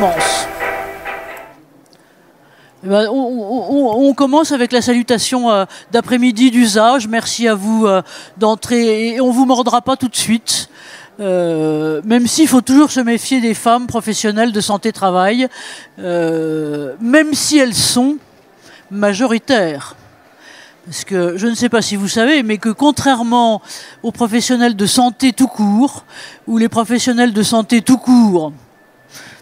commence. Eh ben, on commence avec la salutation d'après-midi d'usage. Merci à vous d'entrer et on ne vous mordra pas tout de suite. Même s'il faut toujours se méfier des femmes professionnelles de santé-travail, même si elles sont majoritaires. Parce que je ne sais pas si vous savez, mais que contrairement aux professionnels de santé tout court, ou les professionnels de santé tout court,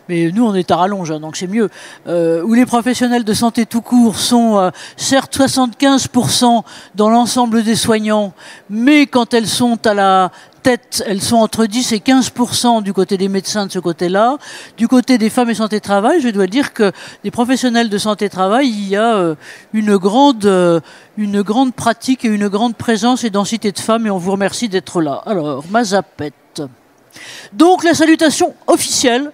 mais nous on est à rallonge, hein, donc c'est mieux, où les professionnels de santé tout court sont certes 75% dans l'ensemble des soignants, mais quand elles sont à la tête, elles sont entre 10 et 15% du côté des médecins de ce côté-là. Du côté des femmes et santé-travail, je dois dire que des professionnels de santé-travail, il y a une grande pratique et une grande présence et densité de femmes, et on vous remercie d'être là. Alors, ma zapette. Donc, la salutation officielle.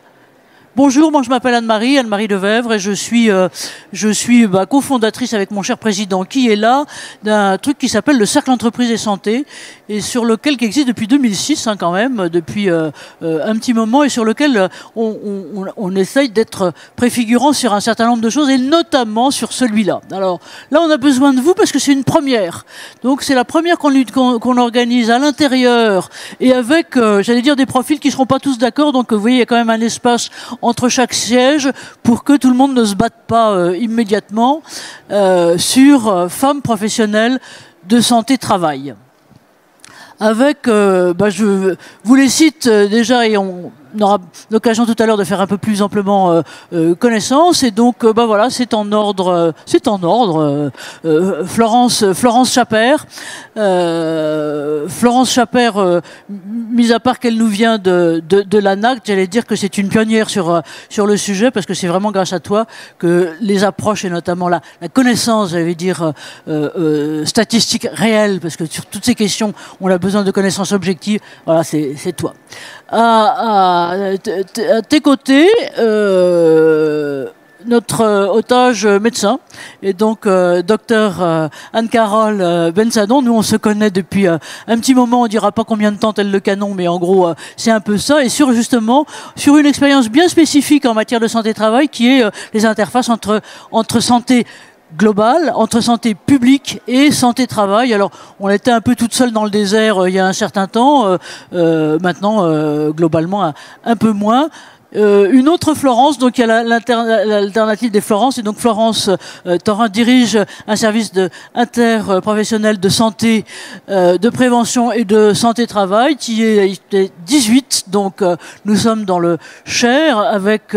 Bonjour, moi je m'appelle Anne-Marie Lefebvre, et je suis cofondatrice avec mon cher président qui est là d'un truc qui s'appelle le Cercle Entreprise et Santé, et sur lequel qui existe depuis 2006 hein, quand même, depuis un petit moment, et sur lequel on essaye d'être préfigurant sur un certain nombre de choses, et notamment sur celui-là. Alors là on a besoin de vous parce que c'est une première. Donc c'est la première qu'on organise à l'intérieur et avec, j'allais dire, des profils qui ne seront pas tous d'accord, donc vous voyez il y a quand même un espace entre chaque siège pour que tout le monde ne se batte pas immédiatement sur femmes professionnelles de santé-travail. Avec, je vous les cite déjà et on aura l'occasion tout à l'heure de faire un peu plus amplement connaissance. Et donc, voilà, c'est en ordre. Florence Chappert. Florence Chappert, mis à part qu'elle nous vient de l'ANAC, j'allais dire que c'est une pionnière sur le sujet, parce que c'est vraiment grâce à toi que les approches, et notamment la connaissance, j'allais dire, statistique réelle, parce que sur toutes ces questions, on a besoin de connaissances objectives. Voilà, c'est toi. À tes côtés, notre otage médecin, et donc docteur Anne-Carole Bensadon. Nous on se connaît depuis un petit moment, on dira pas combien de temps tel le canon, mais en gros c'est un peu ça, et justement sur une expérience bien spécifique en matière de santé-travail qui est les interfaces entre santé globale, entre santé publique et santé-travail. Alors, on était un peu toute seule dans le désert il y a un certain temps, maintenant, globalement, un peu moins. Une autre Florence, donc il y a l'alternative des Florence, et donc Florence Thorin dirige un service interprofessionnel de santé, de prévention et de santé-travail qui est 18, donc nous sommes dans le Cher avec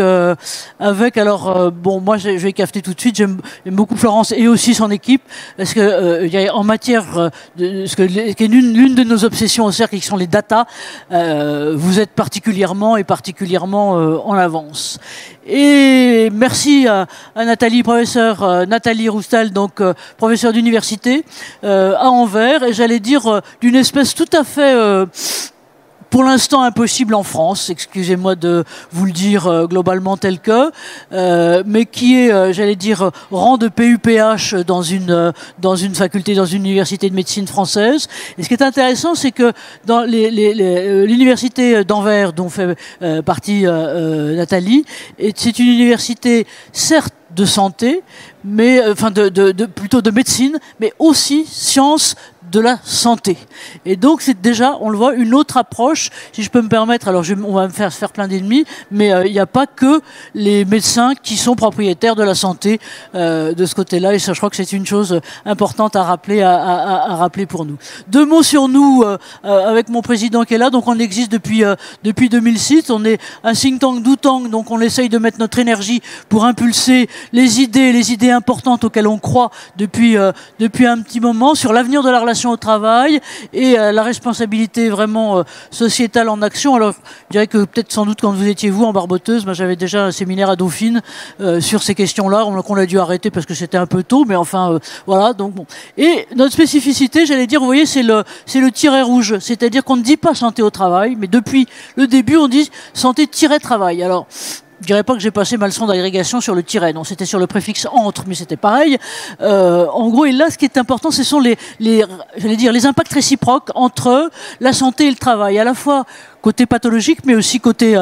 alors moi je vais cafeter tout de suite, j'aime beaucoup Florence et aussi son équipe, parce que il y a en matière de ce qui est l'une de nos obsessions au cercle, qui sont les data, vous êtes particulièrement en avance. Et merci à Nathalie, professeure Nathalie Roustal, donc professeure d'université à Anvers, et j'allais dire d'une espèce tout à fait pour l'instant impossible en France, excusez-moi de vous le dire globalement tel que, mais qui est, j'allais dire, rang de PUPH dans une faculté, dans une université de médecine française. Et ce qui est intéressant, c'est que dans l'université d'Anvers, dont fait partie Nathalie, c'est une université certes de santé, mais plutôt de médecine, mais aussi sciences de la santé. Et donc c'est déjà, on le voit, une autre approche, si je peux me permettre. Alors on va me faire plein d'ennemis, mais il n'y a pas que les médecins qui sont propriétaires de la santé de ce côté-là, et ça, je crois que c'est une chose importante à rappeler, à rappeler pour nous. Deux mots sur nous, avec mon président qui est là. Donc on existe depuis 2006, on est un think tank d'Outang, donc on essaye de mettre notre énergie pour impulser les idées importantes auxquelles on croit depuis un petit moment, sur l'avenir de la relation au travail et la responsabilité vraiment sociétale en action. Alors, je dirais que peut-être sans doute quand vous étiez vous en barboteuse, moi j'avais déjà un séminaire à Dauphine sur ces questions-là, qu'on a dû arrêter parce que c'était un peu tôt, mais enfin voilà. Donc bon. Et notre spécificité, j'allais dire, vous voyez, c'est le tiret rouge, c'est-à-dire qu'on ne dit pas santé au travail, mais depuis le début on dit santé-travail. Alors, je dirais pas que j'ai passé ma leçon d'agrégation sur le tiret, non, c'était sur le préfixe entre, mais c'était pareil. En gros, et là, ce qui est important, ce sont les impacts réciproques entre la santé et le travail. À la fois, côté pathologique, mais aussi côté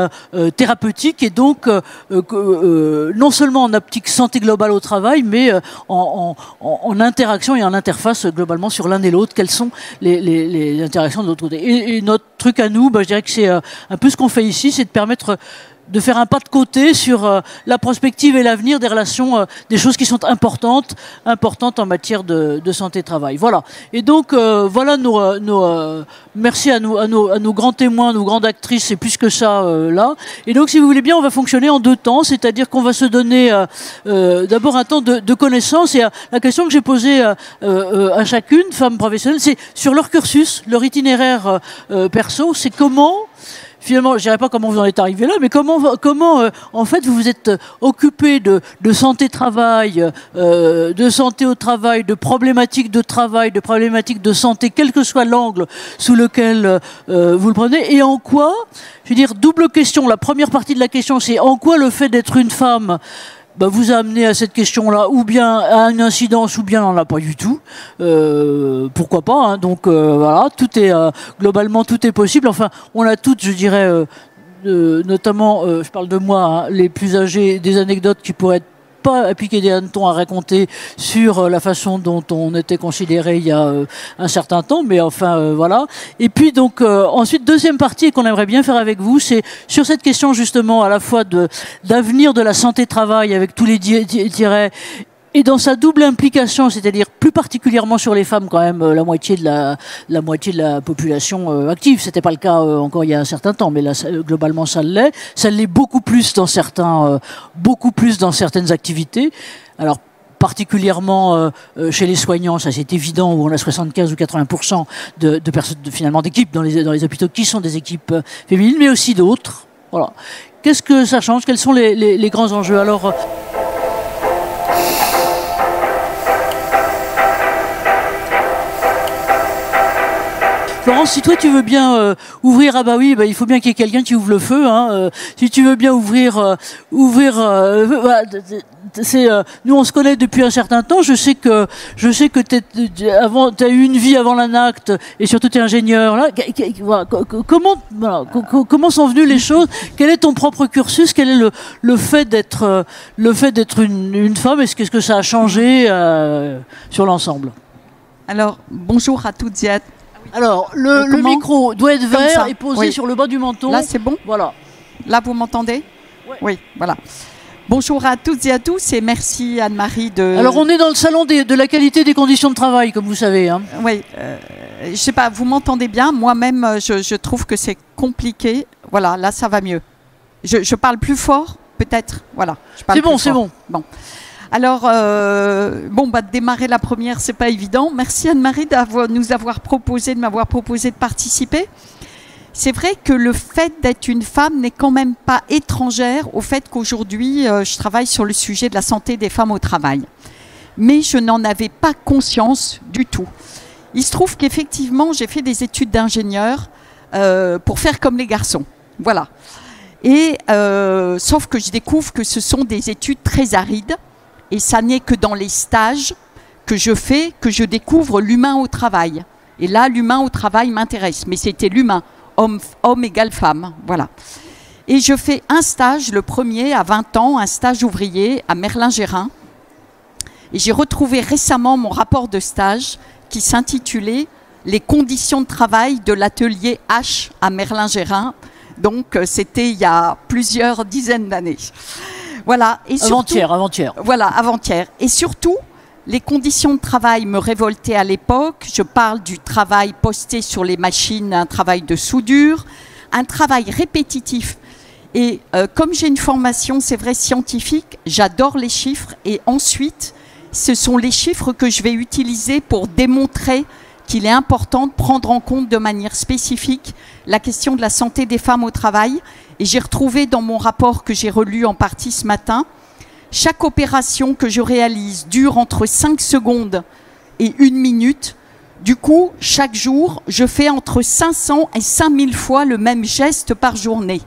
thérapeutique, et donc non seulement en optique santé globale au travail, mais en interaction et en interface globalement sur l'un et l'autre. Quelles sont les interactions de l'autre côté. Et notre truc à nous, je dirais que c'est un peu ce qu'on fait ici, c'est de permettre de faire un pas de côté sur la prospective et l'avenir des relations, des choses qui sont importantes en matière de santé-travail. Voilà. Et donc, voilà merci à nos grands témoins, nos grandes actrices, c'est plus que ça là. Et donc, si vous voulez bien, on va fonctionner en 2 temps, c'est-à-dire qu'on va se donner d'abord un temps de connaissance. Et la question que j'ai posée à chacune, femme professionnelle, c'est sur leur cursus, leur itinéraire perso, c'est comment... Finalement, je dirais pas comment vous en êtes arrivé là, mais comment en fait vous vous êtes occupé de santé-travail, de santé au travail, de problématiques de travail, de problématiques de santé, quel que soit l'angle sous lequel vous le prenez, et en quoi, je veux dire, double question. La première partie de la question, c'est en quoi le fait d'être une femme vous a amené à cette question-là, ou bien à une incidence, ou bien n'en a pas du tout. Pourquoi pas, hein. Donc voilà, tout est globalement tout est possible. Enfin, on a toutes, je dirais, notamment, je parle de moi, hein, les plus âgés, des anecdotes qui pourraient être pas appliquer des hannetons à raconter sur la façon dont on était considéré il y a un certain temps, mais enfin voilà. Et puis donc ensuite, deuxième partie qu'on aimerait bien faire avec vous, c'est sur cette question justement à la fois d'avenir de la santé-travail avec tous les tirets, et dans sa double implication, c'est-à-dire plus particulièrement sur les femmes, quand même la moitié de la population active. C'était pas le cas encore il y a un certain temps, mais là globalement ça l'est. Ça l'est beaucoup plus dans certaines activités. Alors particulièrement chez les soignants, ça c'est évident, où on a 75 ou 80% de personnes finalement d'équipes dans les hôpitaux qui sont des équipes féminines, mais aussi d'autres. Voilà. Qu'est-ce que ça change? Quels sont les grands enjeux? Alors Florence, si toi tu veux bien ouvrir, il faut bien qu'il y ait quelqu'un qui ouvre le feu. Hein, si tu veux bien ouvrir, nous on se connaît depuis un certain temps. Je sais que t'as eu une vie avant l'ANACT et surtout t'es ingénieur. Là, comment sont venues les choses? Quel est ton propre cursus? Quel est le fait d'être une femme? Qu'est-ce que ça a changé sur l'ensemble? Alors bonjour à toutes et à tous. Alors, le micro doit être vert et posé sur le bas du menton. Là, c'est bon? Voilà. Là, vous m'entendez? Oui, voilà. Bonjour à toutes et à tous et merci Anne-Marie de... Alors, on est dans le salon de la qualité des conditions de travail, comme vous savez. Hein. Oui, je sais pas, vous m'entendez bien? Moi-même, je trouve que c'est compliqué. Voilà, là, ça va mieux. Je parle plus fort, peut-être? Voilà. C'est bon, c'est bon. Bon. Alors, démarrer la première, c'est pas évident. Merci Anne-Marie de m'avoir proposé de participer. C'est vrai que le fait d'être une femme n'est quand même pas étrangère au fait qu'aujourd'hui, je travaille sur le sujet de la santé des femmes au travail. Mais je n'en avais pas conscience du tout. Il se trouve qu'effectivement, j'ai fait des études d'ingénieur pour faire comme les garçons. Voilà. Et sauf que je découvre que ce sont des études très arides. Et ça n'est que dans les stages que je fais que je découvre l'humain au travail. Et là, l'humain au travail m'intéresse. Mais c'était l'humain, homme égale femme. Voilà. Et je fais un stage, le premier à 20 ans, un stage ouvrier à Merlin-Gérin. Et j'ai retrouvé récemment mon rapport de stage qui s'intitulait « Les conditions de travail de l'atelier H à Merlin-Gérin ». Donc, c'était il y a plusieurs dizaines d'années. Voilà. Et surtout, avant-hier. Voilà, avant-hier. Et surtout, les conditions de travail me révoltaient à l'époque. Je parle du travail posté sur les machines, un travail de soudure, un travail répétitif. Et comme j'ai une formation, c'est vrai, scientifique, j'adore les chiffres. Et ensuite, ce sont les chiffres que je vais utiliser pour démontrer qu'il est important de prendre en compte de manière spécifique la question de la santé des femmes au travail. Et j'ai retrouvé dans mon rapport que j'ai relu en partie ce matin, chaque opération que je réalise dure entre 5 secondes et 1 minute. Du coup, chaque jour, je fais entre 500 et 5000 fois le même geste par journée,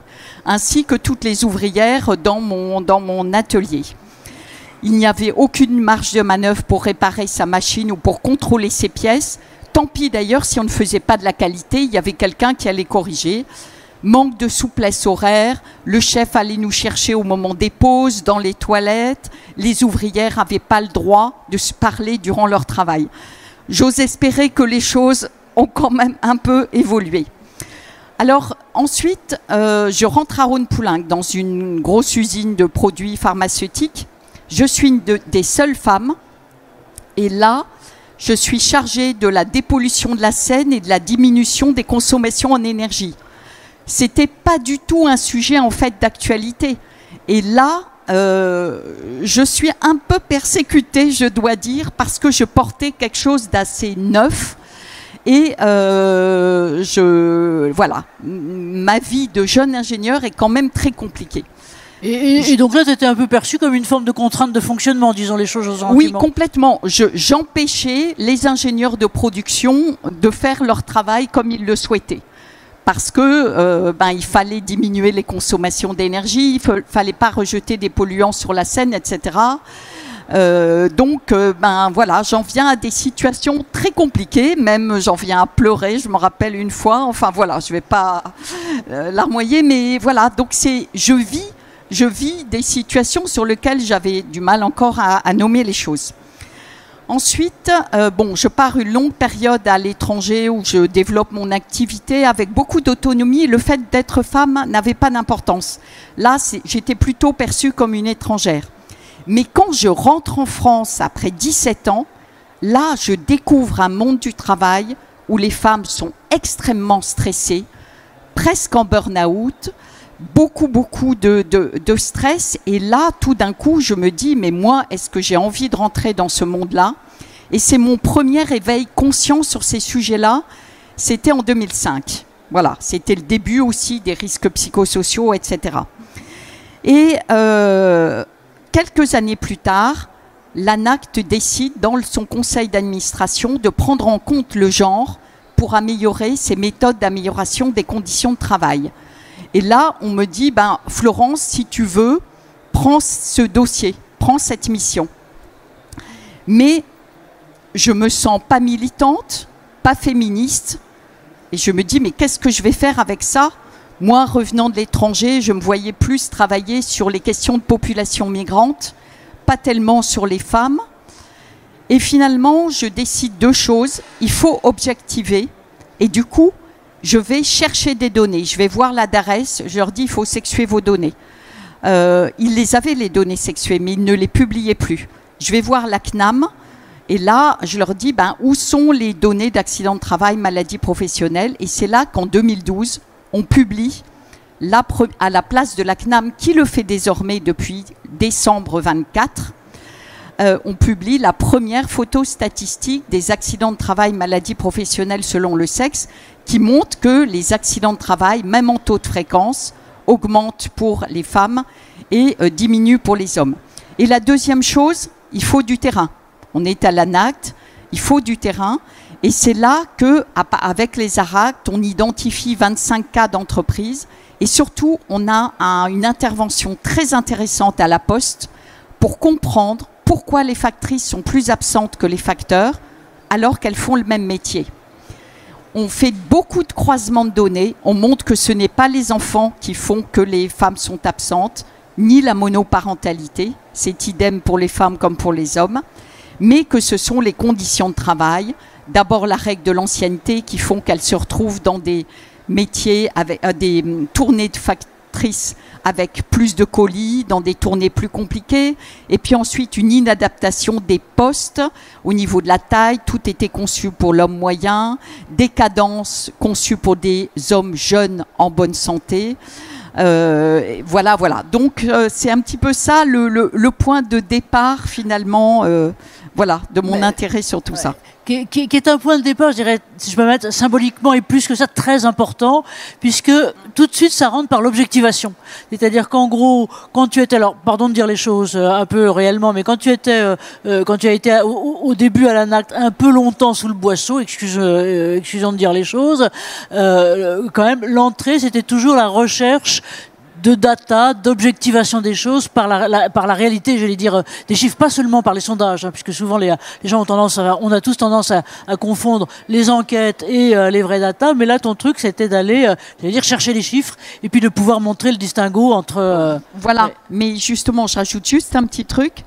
ainsi que toutes les ouvrières dans mon atelier. Il n'y avait aucune marge de manœuvre pour réparer sa machine ou pour contrôler ses pièces. Tant pis d'ailleurs si on ne faisait pas de la qualité, il y avait quelqu'un qui allait corriger. manque de souplesse horaire, le chef allait nous chercher au moment des pauses, dans les toilettes, les ouvrières n'avaient pas le droit de se parler durant leur travail. J'ose espérer que les choses ont quand même un peu évolué. Alors ensuite, je rentre à Rhône-Poulenc dans une grosse usine de produits pharmaceutiques. Je suis une des seules femmes et là, je suis chargée de la dépollution de la Seine et de la diminution des consommations en énergie. C'était pas du tout un sujet en fait d'actualité. Et là, je suis un peu persécutée, je dois dire, parce que je portais quelque chose d'assez neuf. Et voilà, ma vie de jeune ingénieur est quand même très compliquée. Et donc là, tu étais un peu perçu comme une forme de contrainte de fonctionnement, disons les choses gentiment. Oui, complètement. J'empêchais les ingénieurs de production de faire leur travail comme ils le souhaitaient. Parce que il fallait diminuer les consommations d'énergie, il ne fallait pas rejeter des polluants sur la Seine, etc. Voilà, j'en viens à des situations très compliquées, même j'en viens à pleurer, je me rappelle une fois, enfin voilà, je ne vais pas larmoyer, mais voilà, donc je vis des situations sur lesquelles j'avais du mal encore à nommer les choses. Ensuite, je pars une longue période à l'étranger où je développe mon activité avec beaucoup d'autonomie. Le fait d'être femme n'avait pas d'importance. Là, j'étais plutôt perçue comme une étrangère. Mais quand je rentre en France après 17 ans, là, je découvre un monde du travail où les femmes sont extrêmement stressées, presque en burn-out, beaucoup de stress. Et là, tout d'un coup, je me dis, mais moi, est-ce que j'ai envie de rentrer dans ce monde-là? Et c'est mon premier éveil conscient sur ces sujets-là. C'était en 2005. Voilà, c'était le début aussi des risques psychosociaux, etc. Et quelques années plus tard, l'ANACT décide, dans son conseil d'administration, de prendre en compte le genre pour améliorer ses méthodes d'amélioration des conditions de travail. Et là, on me dit, Florence, si tu veux, prends ce dossier, prends cette mission. Mais je me sens pas militante, pas féministe. Et je me dis, mais qu'est-ce que je vais faire avec ça? Moi, revenant de l'étranger, je me voyais plus travailler sur les questions de population migrante, pas tellement sur les femmes. Et finalement, je décide deux choses. Il faut objectiver. Et du coup, je vais chercher des données. Je vais voir la DARES. Je leur dis, il faut sexuer vos données. Ils les avaient, les données sexuées, mais ils ne les publiaient plus. Je vais voir la CNAM. Et là, je leur dis, où sont les données d'accidents de travail, maladies professionnelles? Et c'est là qu'en 2012, on publie, à la place de la CNAM, qui le fait désormais depuis décembre 24, on publie la première photo statistique des accidents de travail, maladies professionnelles selon le sexe, qui montre que les accidents de travail, même en taux de fréquence, augmentent pour les femmes et diminuent pour les hommes. Et la deuxième chose, il faut du terrain. On est à l'ANACT, il faut du terrain. Et c'est là qu'avec les ARACT, on identifie 25 cas d'entreprise. Et surtout, on a une intervention très intéressante à la Poste pour comprendre pourquoi les factrices sont plus absentes que les facteurs alors qu'elles font le même métier. On fait beaucoup de croisements de données. On montre que ce n'est pas les enfants qui font que les femmes sont absentes, ni la monoparentalité. C'est idem pour les femmes comme pour les hommes. Mais que ce sont les conditions de travail. D'abord, la règle de l'ancienneté qui font qu'elles se retrouvent dans des métiers, avec des tournées de factrices avec plus de colis, dans des tournées plus compliquées. Et puis ensuite, une inadaptation des postes au niveau de la taille. Tout était conçu pour l'homme moyen. Des cadences conçues pour des hommes jeunes en bonne santé. Voilà. Donc, c'est un petit peu ça le point de départ, finalement, de mon intérêt sur tout ça. Qui est un point de départ, je dirais, si je peux mettre symboliquement et plus que ça, très important, puisque tout de suite, ça rentre par l'objectivation. C'est-à-dire qu'en gros, quand tu étais, alors, pardon de dire les choses un peu réellement, mais quand tu as été au début à l'ANACT un peu longtemps sous le boisseau, excusons de dire les choses, quand même, l'entrée, c'était toujours la recherche de data, d'objectivation des choses par la réalité, j'allais dire, des chiffres, pas seulement par les sondages, hein, puisque souvent les gens on a tous tendance à confondre les enquêtes et les vraies data, mais là ton truc c'était d'aller, j'allais dire, chercher les chiffres et puis de pouvoir montrer le distinguo entre... voilà, ouais. Mais justement, je rajoute juste un petit truc.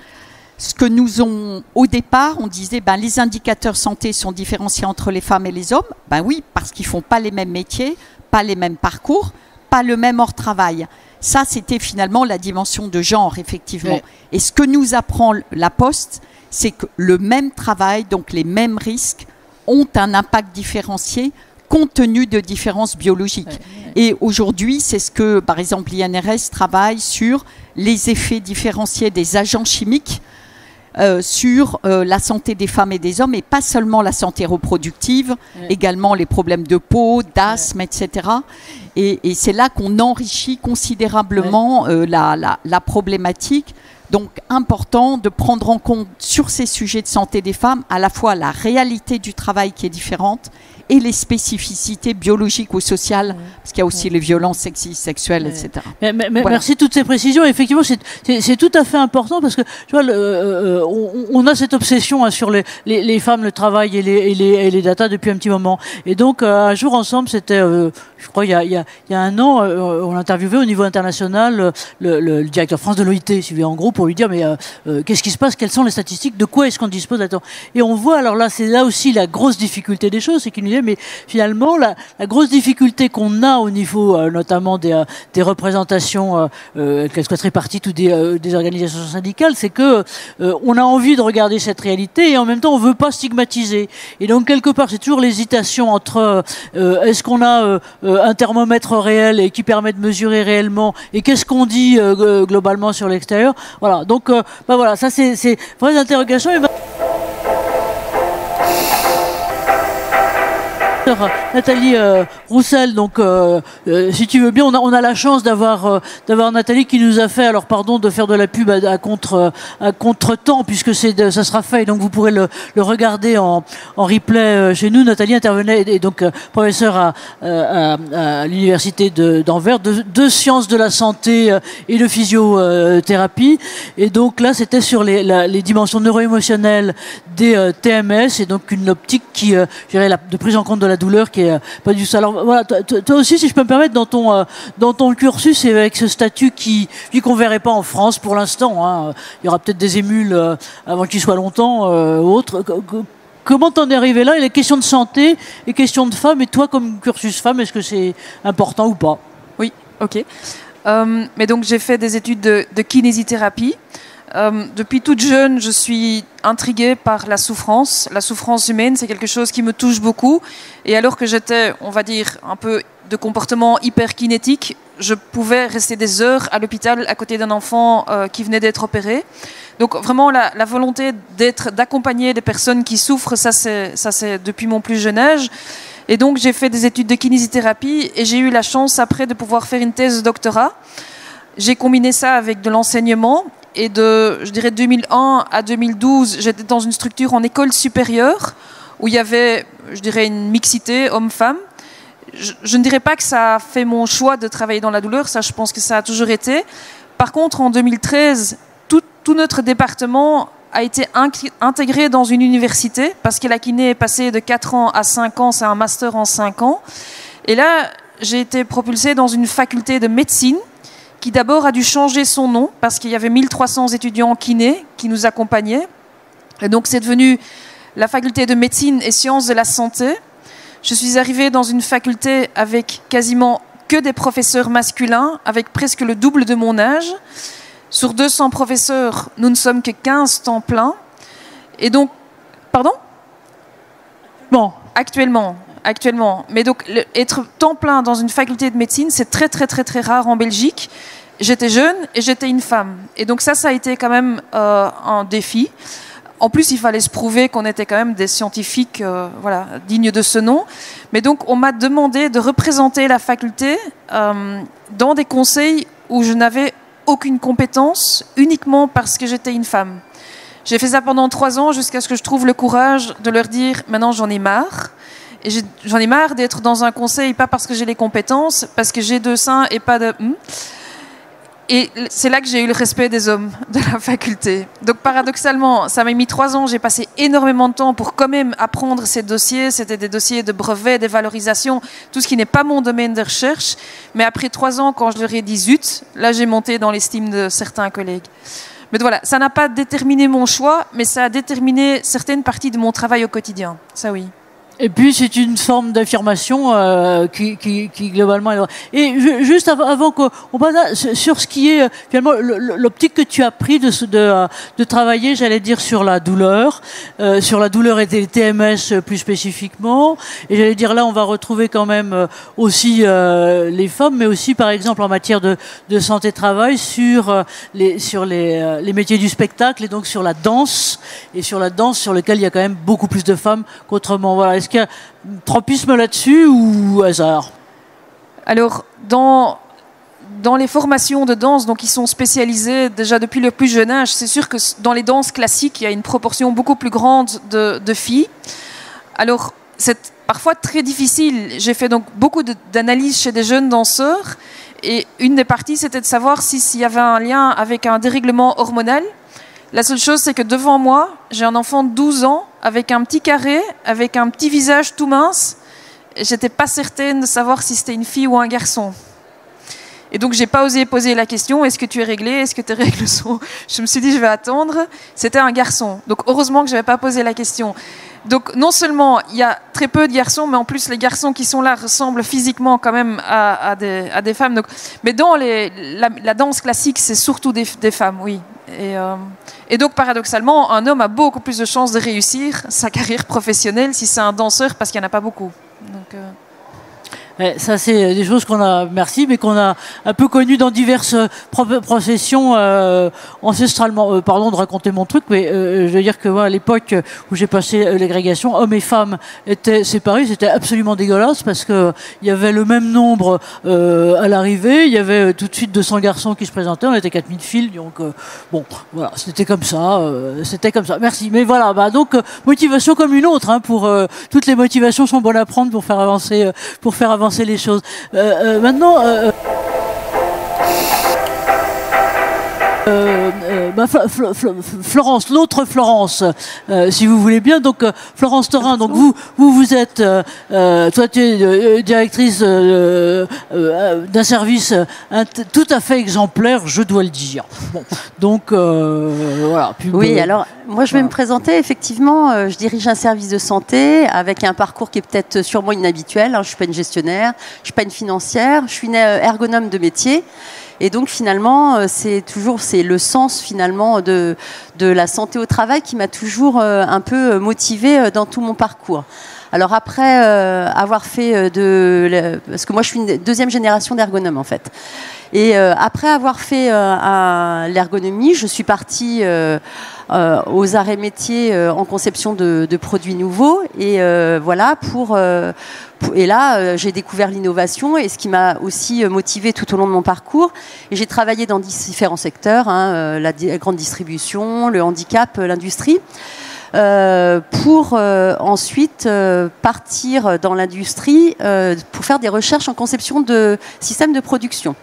Ce que nous ont, au départ, on disait, les indicateurs santé sont différenciés entre les femmes et les hommes. Ben oui, parce qu'ils font pas les mêmes métiers, pas les mêmes parcours, pas le même hors travail. Ça, c'était finalement la dimension de genre, effectivement. Ouais. Et ce que nous apprend la Poste, c'est que le même travail, donc les mêmes risques, ont un impact différencié compte tenu de différences biologiques. Ouais. Et aujourd'hui, c'est ce que, par exemple, l'INRS travaille sur les effets différenciés des agents chimiques sur la santé des femmes et des hommes, et pas seulement la santé reproductive, également les problèmes de peau, d'asthme, etc. Et c'est là qu'on enrichit considérablement la problématique. Donc, important de prendre en compte sur ces sujets de santé des femmes à la fois la réalité du travail qui est différente et les spécificités biologiques ou sociales, parce qu'il y a aussi les violences sexistes, sexuelles, etc. Voilà. Merci de toutes ces précisions. Effectivement, c'est tout à fait important parce que tu vois, on a cette obsession sur les femmes, le travail et les datas depuis un petit moment. Et donc, un jour ensemble, c'était, je crois, il y a un an, on interviewait au niveau international le directeur France de l'OIT, en gros, pour lui dire, mais qu'est-ce qui se passe, quelles sont les statistiques, de quoi est-ce qu'on dispose là-dedans. Et on voit, alors là, c'est là aussi la grosse difficulté des choses, c'est qu'il nous dit, mais finalement, la grosse difficulté qu'on a au niveau notamment des représentations, qu'elles soient tripartites ou des organisations syndicales, c'est que on a envie de regarder cette réalité et en même temps, on veut pas stigmatiser. Et donc, quelque part, c'est toujours l'hésitation entre est-ce qu'on a un thermomètre réel et qui permet de mesurer réellement et qu'est-ce qu'on dit globalement sur l'extérieur. Voilà, donc voilà, ça c'est vraies interrogations. Et Nathalie Roussel, donc si tu veux bien, on a la chance d'avoir Nathalie qui nous a fait, alors pardon de faire de la pub à contre-temps puisque ça sera fait, et donc vous pourrez le regarder en replay chez nous. Nathalie intervenait et donc professeure à l'université d'Anvers de sciences de la santé et de physiothérapie, et donc là c'était sur les dimensions neuro-émotionnelles des TMS, et donc une optique qui de prise en compte de la douleur qui est pas du tout. Alors voilà, toi aussi, si je peux me permettre, dans ton cursus et avec ce statut qu'on verrait pas en France pour l'instant, hein, il y aura peut-être des émules avant qu'il soit longtemps autres. Comment t'en es arrivé là? Et les questions de santé, les questions de femmes, et toi comme cursus femme, est-ce que c'est important ou pas? Oui, ok. Mais donc j'ai fait des études de kinésithérapie. Depuis toute jeune, je suis intriguée par la souffrance. La souffrance humaine, c'est quelque chose qui me touche beaucoup. Et alors que j'étais, on va dire, un peu de comportement hyperkinétique, je pouvais rester des heures à l'hôpital à côté d'un enfant qui venait d'être opéré. Donc vraiment, la volonté d'accompagner des personnes qui souffrent, ça c'est depuis mon plus jeune âge. Et donc j'ai fait des études de kinésithérapie et j'ai eu la chance après de pouvoir faire une thèse de doctorat. J'ai combiné ça avec de l'enseignement. Et je dirais 2001 à 2012, j'étais dans une structure en école supérieure où il y avait, je dirais, une mixité homme-femme. Je ne dirais pas que ça a fait mon choix de travailler dans la douleur, ça je pense que ça a toujours été. Par contre, en 2013, tout notre département a été intégré dans une université parce que la kiné est passée de 4 ans à 5 ans, c'est un master en 5 ans. Et là, j'ai été propulsée dans une faculté de médecine qui d'abord a dû changer son nom parce qu'il y avait 1300 étudiants en kiné qui nous accompagnaient. Et donc c'est devenu la faculté de médecine et sciences de la santé. Je suis arrivée dans une faculté avec quasiment que des professeurs masculins, avec presque le double de mon âge. Sur 200 professeurs, nous ne sommes que 15 temps plein. Et donc, pardon ? Bon. Actuellement. Mais donc, être temps plein dans une faculté de médecine, c'est très, très, très, très rare en Belgique. J'étais jeune et j'étais une femme. Et donc ça a été quand même un défi. En plus, il fallait se prouver qu'on était quand même des scientifiques dignes de ce nom. Mais donc, on m'a demandé de représenter la faculté dans des conseils où je n'avais aucune compétence, uniquement parce que j'étais une femme. J'ai fait ça pendant 3 ans jusqu'à ce que je trouve le courage de leur dire « maintenant, j'en ai marre ». Et j'en ai marre d'être dans un conseil, pas parce que j'ai les compétences, parce que j'ai 2 seins et pas de... Et c'est là que j'ai eu le respect des hommes de la faculté. Donc paradoxalement, ça m'a mis 3 ans, j'ai passé énormément de temps pour quand même apprendre ces dossiers. C'était des dossiers de brevets, des valorisations, tout ce qui n'est pas mon domaine de recherche. Mais après 3 ans, quand je leur ai dit zut, là j'ai monté dans l'estime de certains collègues. Mais voilà, ça n'a pas déterminé mon choix, mais ça a déterminé certaines parties de mon travail au quotidien. Ça oui. Et puis c'est une forme d'affirmation qui globalement est... Et juste avant qu'on passe sur ce qui est finalement l'optique que tu as pris de travailler, j'allais dire sur la douleur et des TMS plus spécifiquement. Et j'allais dire là on va retrouver quand même aussi les femmes, mais aussi par exemple en matière de santé travail sur les métiers du spectacle et donc sur la danse sur lequel il y a quand même beaucoup plus de femmes qu'autrement. Voilà. Est-ce qu'il y a tropisme là-dessus ou hasard? Alors, dans les formations de danse, donc, qui sont spécialisées déjà depuis le plus jeune âge, c'est sûr que dans les danses classiques, il y a une proportion beaucoup plus grande de filles. Alors, c'est parfois très difficile. J'ai fait donc beaucoup d'analyses chez des jeunes danseurs. Et une des parties, c'était de savoir s'il y avait un lien avec un dérèglement hormonal. La seule chose, c'est que devant moi, j'ai un enfant de 12 ans avec un petit carré, avec un petit visage tout mince. Et j'étais pas certaine de savoir si c'était une fille ou un garçon. Et donc, j'ai pas osé poser la question, est-ce que tu es réglée? Est-ce que tes règles sont... Je me suis dit, je vais attendre. C'était un garçon. Donc, heureusement que j'avais pas posé la question. Donc, non seulement, il y a très peu de garçons, mais en plus, les garçons qui sont là ressemblent physiquement quand même à des femmes. Donc, mais dans la danse classique, c'est surtout des femmes, oui. Et donc, paradoxalement, un homme a beaucoup plus de chances de réussir sa carrière professionnelle si c'est un danseur, parce qu'il n'y en a pas beaucoup. Donc, ça, c'est des choses qu'on a un peu connues dans diverses professions ancestralement. Pardon de raconter mon truc, mais je veux dire que à l'époque où j'ai passé l'agrégation, hommes et femmes étaient séparés, c'était absolument dégueulasse parce que il y avait le même nombre à l'arrivée, il y avait tout de suite 200 garçons qui se présentaient, on était 4000 filles, donc bon, voilà, c'était comme ça. Merci. Mais voilà, donc motivation comme une autre, hein, pour toutes les motivations sont bonnes à prendre pour faire avancer les choses. Maintenant, Florence, l'autre Florence, si vous voulez bien. Donc Florence Thorin, donc vous êtes, toi tu es directrice d'un service tout à fait exemplaire, je dois le dire. Bon, donc voilà. Oui, alors moi je vais me présenter. Effectivement, je dirige un service de santé avec un parcours qui est peut-être sûrement inhabituel. Hein. Je suis pas une gestionnaire, je suis pas une financière, je suis une ergonome de métier. Et donc finalement, c'est le sens finalement de la santé au travail qui m'a toujours un peu motivée dans tout mon parcours. Alors après avoir fait parce que moi je suis une deuxième génération d'ergonomes en fait. Et après avoir fait l'ergonomie, je suis partie aux arrêts métiers en conception de produits nouveaux. Et voilà, et là, j'ai découvert l'innovation et ce qui m'a aussi motivée tout au long de mon parcours. Et j'ai travaillé dans différents secteurs, hein, la grande distribution, le handicap, l'industrie. Pour ensuite partir dans l'industrie pour faire des recherches en conception de systèmes de production.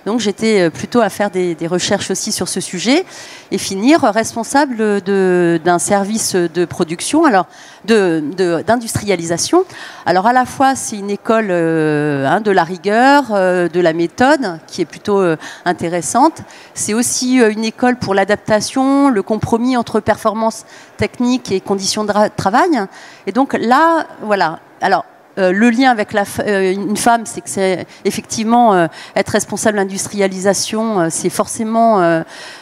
Donc j'étais plutôt à faire des recherches aussi sur ce sujet et finir responsable d'un service de production, alors d'industrialisation. Alors à la fois c'est une école de la rigueur, de la méthode qui est plutôt intéressante. C'est aussi une école pour l'adaptation, le compromis entre performance technique et conditions de travail. Et donc là, voilà. Alors, le lien avec une femme, c'est que c'est effectivement être responsable d'industrialisation, c'est forcément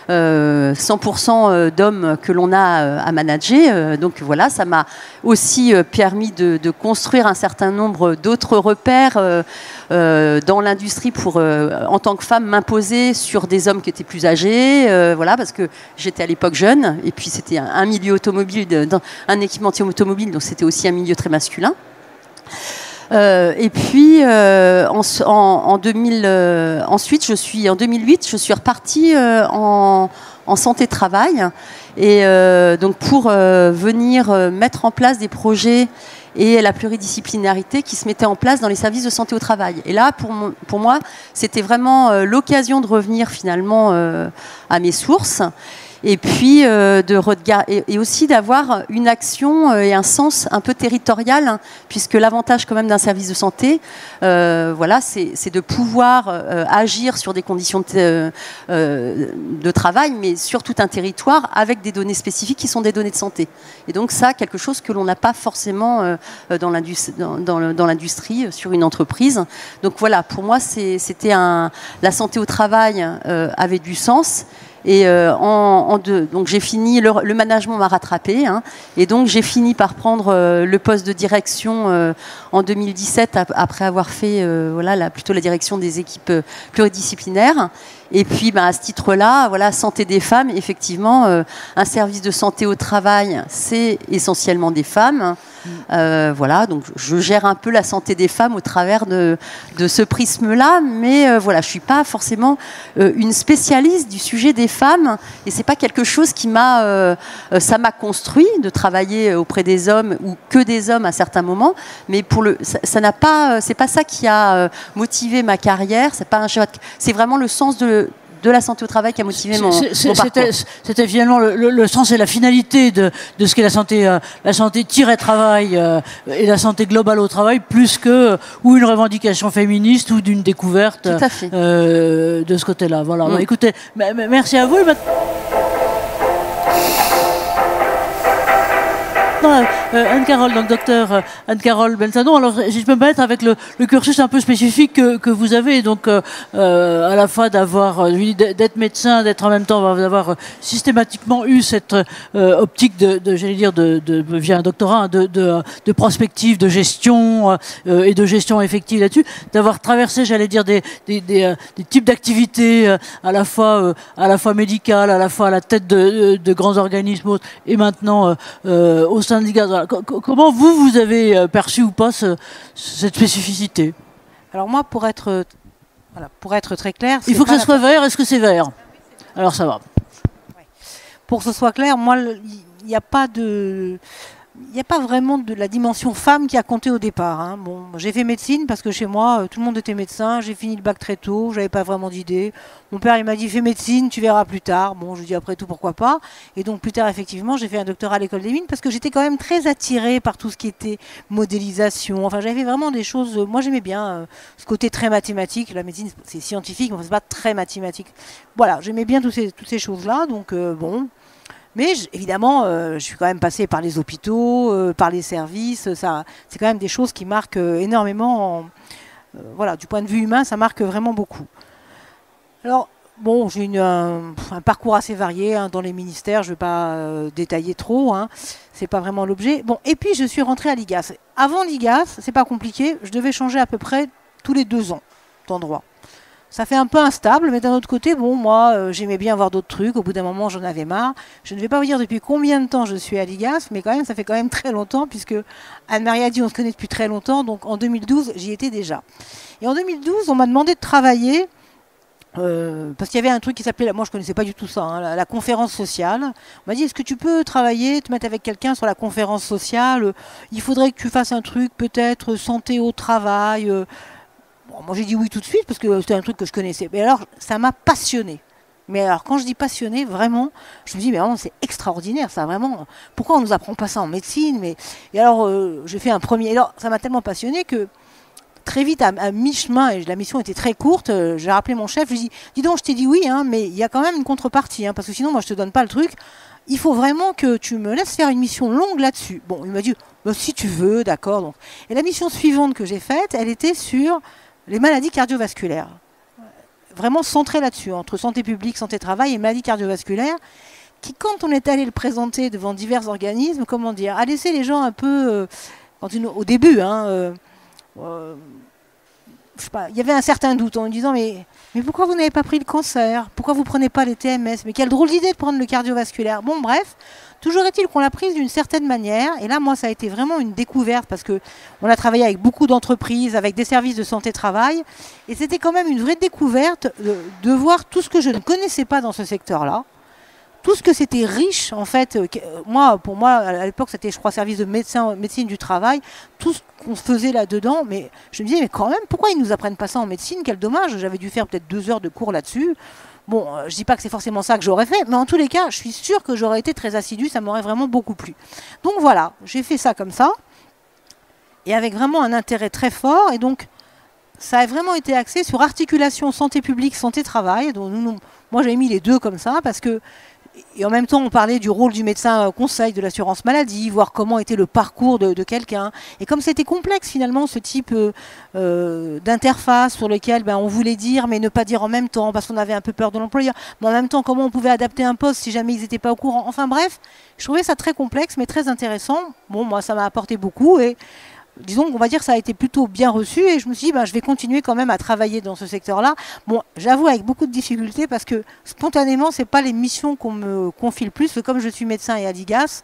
100% d'hommes que l'on a à manager. Donc voilà, ça m'a aussi permis de construire un certain nombre d'autres repères dans l'industrie pour, en tant que femme, m'imposer sur des hommes qui étaient plus âgés. Voilà, parce que j'étais à l'époque jeune, et puis c'était un milieu automobile, un équipementier automobile, donc c'était aussi un milieu très masculin. Et puis en 2008, je suis repartie en santé travail et donc pour venir mettre en place des projets et la pluridisciplinarité qui se mettait en place dans les services de santé au travail. Et là, pour moi, c'était vraiment l'occasion de revenir finalement à mes sources. Et puis et aussi d'avoir une action et un sens un peu territorial, hein, puisque l'avantage quand même d'un service de santé, voilà, c'est de pouvoir agir sur des conditions de travail, mais sur tout un territoire avec des données spécifiques qui sont des données de santé. Et donc ça, quelque chose que l'on n'a pas forcément dans l'industrie, sur une entreprise. Donc voilà, pour moi, c'était la santé au travail avait du sens. Et donc j'ai fini, le management m'a rattrapé, hein, et donc j'ai fini par prendre le poste de direction en 2017 après avoir fait plutôt la direction des équipes pluridisciplinaires. Et puis à ce titre-là, voilà, santé des femmes, effectivement, un service de santé au travail, c'est essentiellement des femmes. Voilà, donc je gère un peu la santé des femmes au travers de ce prisme-là, mais voilà, je suis pas forcément une spécialiste du sujet des femmes, et c'est pas quelque chose qui ça m'a construit de travailler auprès des hommes ou que des hommes à certains moments, mais c'est pas ça qui a motivé ma carrière, c'est vraiment le sens de la santé au travail qui a motivé mon parcours. C'était finalement le sens et la finalité de ce qu'est la santé-travail et la santé globale au travail, plus que ou une revendication féministe ou d'une découverte de ce côté-là. Voilà. Bah, écoutez, merci à vous. Anne-Carole, donc docteur Anne-Carole Bensadon. Alors, si je peux me mettre avec le cursus un peu spécifique que vous avez, donc à la fois d'être médecin, d'être en même temps, d'avoir systématiquement eu cette optique via un doctorat, hein, de prospective, de gestion et de gestion effective là-dessus, d'avoir traversé, j'allais dire, des types d'activités à la fois médicales, à la fois à la tête de grands organismes et maintenant au sein de l'IGAS. Voilà. Comment vous avez perçu ou pas cette spécificité? Alors moi, pour être très clair... Il faut que ça soit vert. Est-ce que c'est vert? Alors ça va. Ouais. Pour que ce soit clair, moi, il n'y a pas vraiment de la dimension femme qui a compté au départ. Hein. Bon, j'ai fait médecine parce que chez moi, tout le monde était médecin. J'ai fini le bac très tôt, j'avais pas vraiment d'idée. Mon père, il m'a dit, fais médecine, tu verras plus tard. Bon, je lui ai dit, après tout, pourquoi pas. Et donc, plus tard, effectivement, j'ai fait un doctorat à l'école des mines parce que j'étais quand même très attirée par tout ce qui était modélisation. Enfin, j'avais vraiment des choses... moi, j'aimais bien ce côté très mathématique. La médecine, c'est scientifique, mais c'est pas très mathématique. Voilà, j'aimais bien toutes ces choses-là. Donc, bon... Mais évidemment, je suis quand même passée par les hôpitaux, par les services. C'est quand même des choses qui marquent énormément. Voilà, du point de vue humain, ça marque vraiment beaucoup. Alors, bon, j'ai un parcours assez varié hein, dans les ministères. Je ne vais pas détailler trop. Hein, c'est pas vraiment l'objet. Bon, et puis je suis rentrée à l'IGAS. Avant l'IGAS, c'est pas compliqué. Je devais changer à peu près tous les 2 ans d'endroit. Ça fait un peu instable, mais d'un autre côté, bon, moi, j'aimais bien voir d'autres trucs. Au bout d'un moment, j'en avais marre. Je ne vais pas vous dire depuis combien de temps je suis à l'IGAS, mais quand même, ça fait quand même très longtemps, puisque Anne-Marie a dit on se connaît depuis très longtemps. Donc en 2012, j'y étais déjà. Et en 2012, on m'a demandé de travailler, parce qu'il y avait un truc qui s'appelait, moi je ne connaissais pas du tout ça, hein, la conférence sociale. On m'a dit, est-ce que tu peux travailler, te mettre avec quelqu'un sur la conférence sociale? Il faudrait que tu fasses un truc, peut-être santé au travail. Bon, moi j'ai dit oui tout de suite parce que c'était un truc que je connaissais. Mais alors ça m'a passionné. Mais alors quand je dis passionné, vraiment, je me dis mais vraiment c'est extraordinaire ça, vraiment. Pourquoi on nous apprend pas ça en médecine? Et alors j'ai fait un premier. Alors ça m'a tellement passionné que très vite à mi-chemin, et la mission était très courte, j'ai rappelé mon chef, je lui ai dit dis donc je t'ai dit oui, hein, mais il y a quand même une contrepartie, hein, parce que sinon moi je te donne pas le truc. Il faut vraiment que tu me laisses faire une mission longue là-dessus. Bon, il m'a dit bah, si tu veux, d'accord. Donc. Et la mission suivante que j'ai faite, elle était sur les maladies cardiovasculaires, vraiment centré là-dessus, entre santé publique, santé travail et maladies cardiovasculaires, qui, quand on est allé le présenter devant divers organismes, comment dire, a laissé les gens un peu, au début, hein, je sais pas, il y avait un certain doute en me disant mais pourquoi vous n'avez pas pris le cancer? Pourquoi vous ne prenez pas les TMS? Mais quelle drôle d'idée de prendre le cardiovasculaire. Bon, bref, toujours est-il qu'on l'a prise d'une certaine manière. Et là, moi, ça a été vraiment une découverte parce qu'on a travaillé avec beaucoup d'entreprises, avec des services de santé-travail. Et c'était quand même une vraie découverte de voir tout ce que je ne connaissais pas dans ce secteur-là. tout ce que c'était riche, en fait, pour moi, à l'époque, c'était, je crois, service de médecine du travail, tout ce qu'on faisait là-dedans, mais je me disais, mais quand même, pourquoi ils nous apprennent pas ça en médecine? Quel dommage, j'avais dû faire peut-être 2 heures de cours là-dessus. Bon, je dis pas que c'est forcément ça que j'aurais fait, mais en tous les cas, je suis sûre que j'aurais été très assidue, ça m'aurait vraiment beaucoup plu. Donc voilà, j'ai fait ça comme ça, et avec vraiment un intérêt très fort, et donc ça a vraiment été axé sur articulation santé publique, santé travail. Donc moi j'ai mis les deux comme ça, parce que, et en même temps on parlait du rôle du médecin conseil de l'assurance maladie, voir comment était le parcours de quelqu'un, et comme c'était complexe finalement ce type d'interface sur lequel on voulait dire mais ne pas dire en même temps parce qu'on avait un peu peur de l'employeur, mais en même temps comment on pouvait adapter un poste si jamais ils n'étaient pas au courant, enfin bref, je trouvais ça très complexe mais très intéressant. Bon, moi ça m'a apporté beaucoup, et disons qu'on va dire que ça a été plutôt bien reçu, et je me suis dit je vais continuer quand même à travailler dans ce secteur-là. Bon, j'avoue avec beaucoup de difficultés parce que spontanément c'est pas les missions qu'on me confie le plus. Comme je suis médecin et à l'IGAS,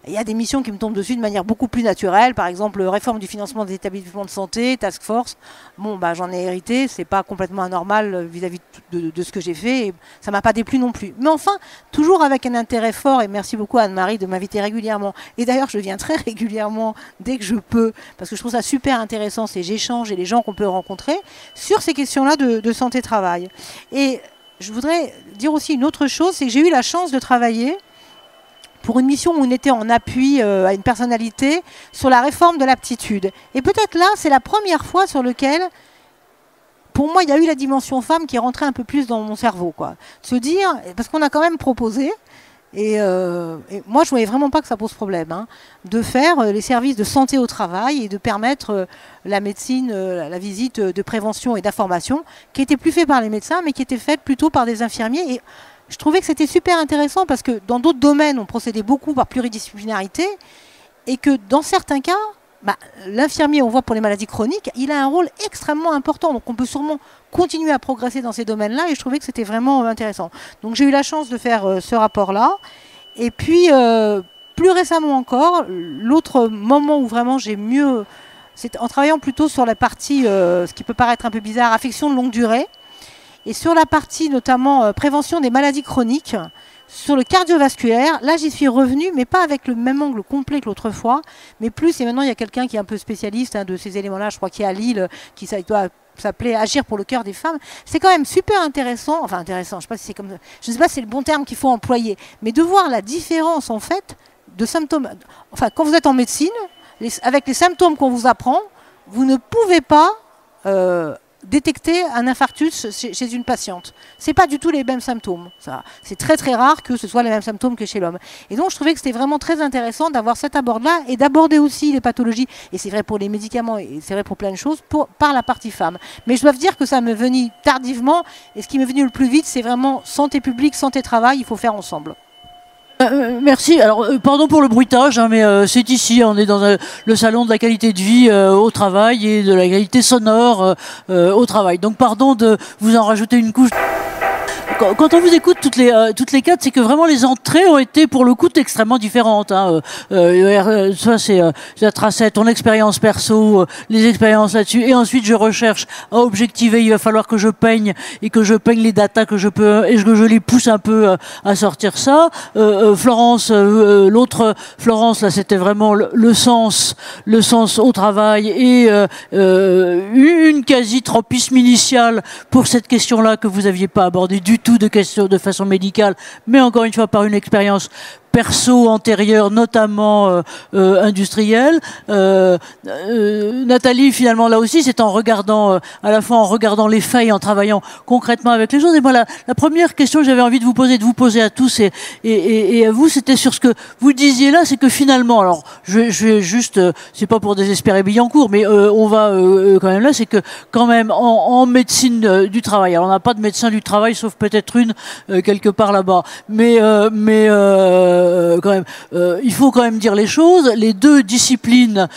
il y a des missions qui me tombent dessus de manière beaucoup plus naturelle. Par exemple, réforme du financement des établissements de santé, task force. Bon, j'en ai hérité, c'est pas complètement anormal vis-à-vis de ce que j'ai fait, et ça m'a pas déplu non plus. Mais enfin, toujours avec un intérêt fort, et merci beaucoup à Anne-Marie de m'inviter régulièrement. Et d'ailleurs, je viens très régulièrement dès que je peux, parce que je trouve ça super intéressant, ces échanges et les gens qu'on peut rencontrer sur ces questions-là de santé-travail. Et je voudrais dire aussi une autre chose, c'est que j'ai eu la chance de travailler pour une mission où on était en appui à une personnalité sur la réforme de l'aptitude. Et peut-être là, c'est la première fois sur lequel, pour moi, il y a eu la dimension femme qui est rentrée un peu plus dans mon cerveau, quoi. Se dire, parce qu'on a quand même proposé, et moi, je ne voyais vraiment pas que ça pose problème, de faire les services de santé au travail et de permettre la médecine, la visite de prévention et d'information, qui était plus faite par les médecins, mais qui était faite plutôt par des infirmiers. Et je trouvais que c'était super intéressant parce que dans d'autres domaines, on procédait beaucoup par pluridisciplinarité, et que dans certains cas, l'infirmier, on voit pour les maladies chroniques, il a un rôle extrêmement important. Donc on peut sûrement continuer à progresser dans ces domaines-là, et je trouvais que c'était vraiment intéressant. Donc j'ai eu la chance de faire ce rapport-là. Et puis, plus récemment encore, l'autre moment où vraiment j'ai mieux, c'est en travaillant plutôt sur la partie, ce qui peut paraître un peu bizarre, affection de longue durée, et sur la partie notamment prévention des maladies chroniques, sur le cardiovasculaire. Là j'y suis revenue, mais pas avec le même angle complet que l'autre fois, mais plus, et maintenant il y a quelqu'un qui est un peu spécialiste de ces éléments-là, je crois qu'il est à Lille, qui doit s'appelait Agir pour le cœur des femmes. C'est quand même super intéressant, enfin intéressant, je sais pas si c'est comme, je sais pas si c'est le bon terme qu'il faut employer, mais de voir la différence en fait de symptômes. Enfin, quand vous êtes en médecine, avec les symptômes qu'on vous apprend, vous ne pouvez pas détecter un infarctus chez une patiente. C'est pas du tout les mêmes symptômes. C'est très très rare que ce soit les mêmes symptômes que chez l'homme. Et donc je trouvais que c'était vraiment très intéressant d'avoir cet abord-là, et d'aborder aussi les pathologies, et c'est vrai pour les médicaments, et c'est vrai pour plein de choses, par la partie femme. Mais je dois dire que ça m'est venu tardivement, et ce qui m'est venu le plus vite, c'est vraiment santé publique, santé travail, il faut faire ensemble. Merci. Alors, pardon pour le bruitage, mais c'est ici, on est dans le salon de la qualité de vie au travail et de la qualité sonore au travail. Donc, pardon de vous en rajouter une couche. Quand on vous écoute toutes les quatre, c'est que vraiment les entrées ont été pour le coup extrêmement différentes. Ça c'est la tracette, ton expérience perso, les expériences là-dessus, et ensuite je recherche à objectiver. Il va falloir que je peigne, et que je peigne les datas que je peux, et que je les pousse un peu à sortir ça. Florence, l'autre Florence là, c'était vraiment le sens au travail, et une quasi tropisme initiale pour cette question-là que vous aviez pas abordée du tout de façon médicale, mais encore une fois par une expérience perso antérieure, notamment industrielle. Nathalie, finalement, là aussi, c'est en regardant, à la fois en regardant les faits et en travaillant concrètement avec les choses. Et voilà, la première question que j'avais envie de vous poser à tous et à vous, c'était sur ce que vous disiez là, c'est que finalement, alors, je vais juste, c'est pas pour désespérer Billancourt, mais on va quand même là, c'est que quand même, en médecine du travail, alors on n'a pas de médecin du travail, sauf peut-être une quelque part là-bas, mais quand même, il faut quand même dire les choses. Les deux disciplines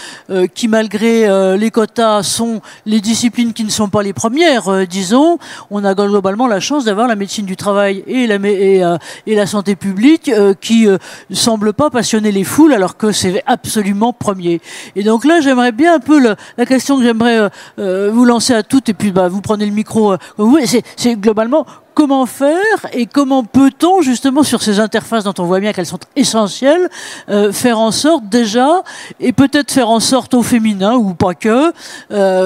qui, malgré les quotas, sont les disciplines qui ne sont pas les premières, disons. On a globalement la chance d'avoir la médecine du travail et la santé publique qui semblent pas passionner les foules, alors que c'est absolument premier. Et donc là, j'aimerais bien un peu la question que j'aimerais vous lancer à toutes, et puis vous prenez le micro. C'est globalement comment faire et comment peut-on justement sur ces interfaces dont on voit bien qu'elles sont essentielles faire en sorte déjà et peut-être faire en sorte au féminin ou pas que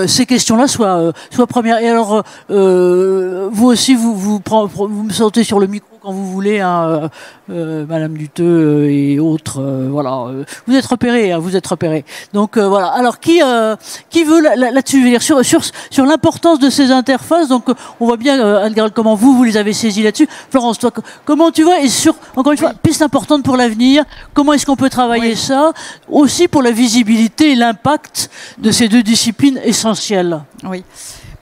ces questions-là soient premières. Et alors vous aussi vous me sortez sur le micro quand vous voulez, hein, Madame Duteux et autres, voilà. Vous êtes repérés, hein, vous êtes repérés. Donc voilà. Alors qui veut là-dessus, je veux dire, sur l'importance de ces interfaces. Donc on voit bien Anne-Carole comment vous les avez saisies là-dessus. Florence, toi, comment tu vois, et encore une fois, piste importante pour l'avenir. Comment est-ce qu'on peut travailler ça aussi pour la visibilité et l'impact de ces deux disciplines essentielles. Oui.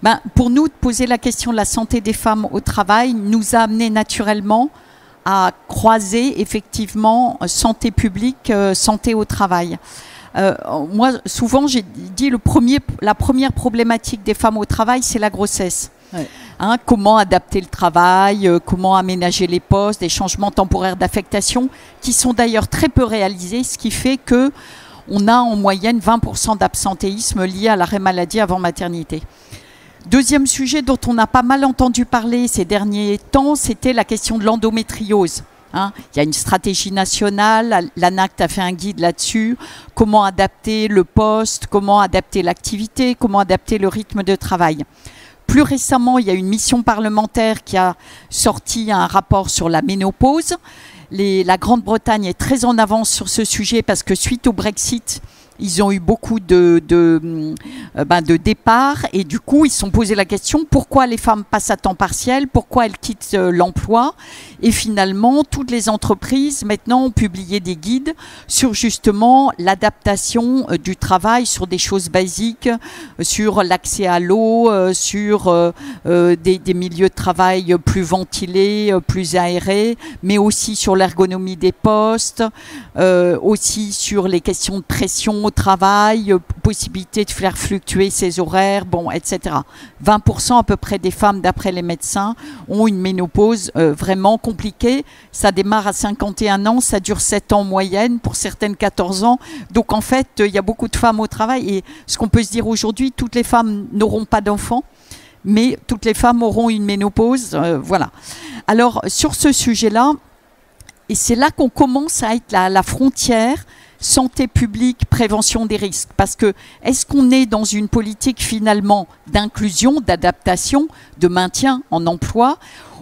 Ben, pour nous, de poser la question de la santé des femmes au travail nous a amené naturellement à croiser effectivement santé publique, santé au travail. Moi, souvent, j'ai dit la première problématique des femmes au travail, c'est la grossesse. Ouais. Hein, comment adapter le travail, comment aménager les postes, des changements temporaires d'affectation, qui sont d'ailleurs très peu réalisés, ce qui fait que on a en moyenne 20% d'absentéisme lié à l'arrêt maladie avant maternité. Deuxième sujet dont on a pas mal entendu parler ces derniers temps, c'était la question de l'endométriose. Hein, il y a une stratégie nationale, l'ANACT a fait un guide là-dessus, comment adapter le poste, comment adapter l'activité, comment adapter le rythme de travail. Plus récemment, il y a une mission parlementaire qui a sorti un rapport sur la ménopause. La Grande-Bretagne est très en avance sur ce sujet parce que suite au Brexit, ils ont eu beaucoup de départs et du coup, ils se sont posé la question pourquoi les femmes passent à temps partiel, pourquoi elles quittent l'emploi. Et finalement, toutes les entreprises maintenant ont publié des guides sur justement l'adaptation du travail, sur des choses basiques, sur l'accès à l'eau, sur des milieux de travail plus ventilés, plus aérés, mais aussi sur l'ergonomie des postes, aussi sur les questions de pression au travail, possibilité de faire fluctuer ses horaires, bon, etc. 20% à peu près des femmes, d'après les médecins, ont une ménopause vraiment compliquée. Ça démarre à 51 ans, ça dure 7 ans en moyenne, pour certaines 14 ans. Donc en fait, il y a beaucoup de femmes au travail. Et ce qu'on peut se dire aujourd'hui, toutes les femmes n'auront pas d'enfants, mais toutes les femmes auront une ménopause. Voilà. Alors sur ce sujet-là, et c'est là qu'on commence à être la frontière santé publique, prévention des risques. Parce que est-ce qu'on est dans une politique finalement d'inclusion, d'adaptation, de maintien en emploi,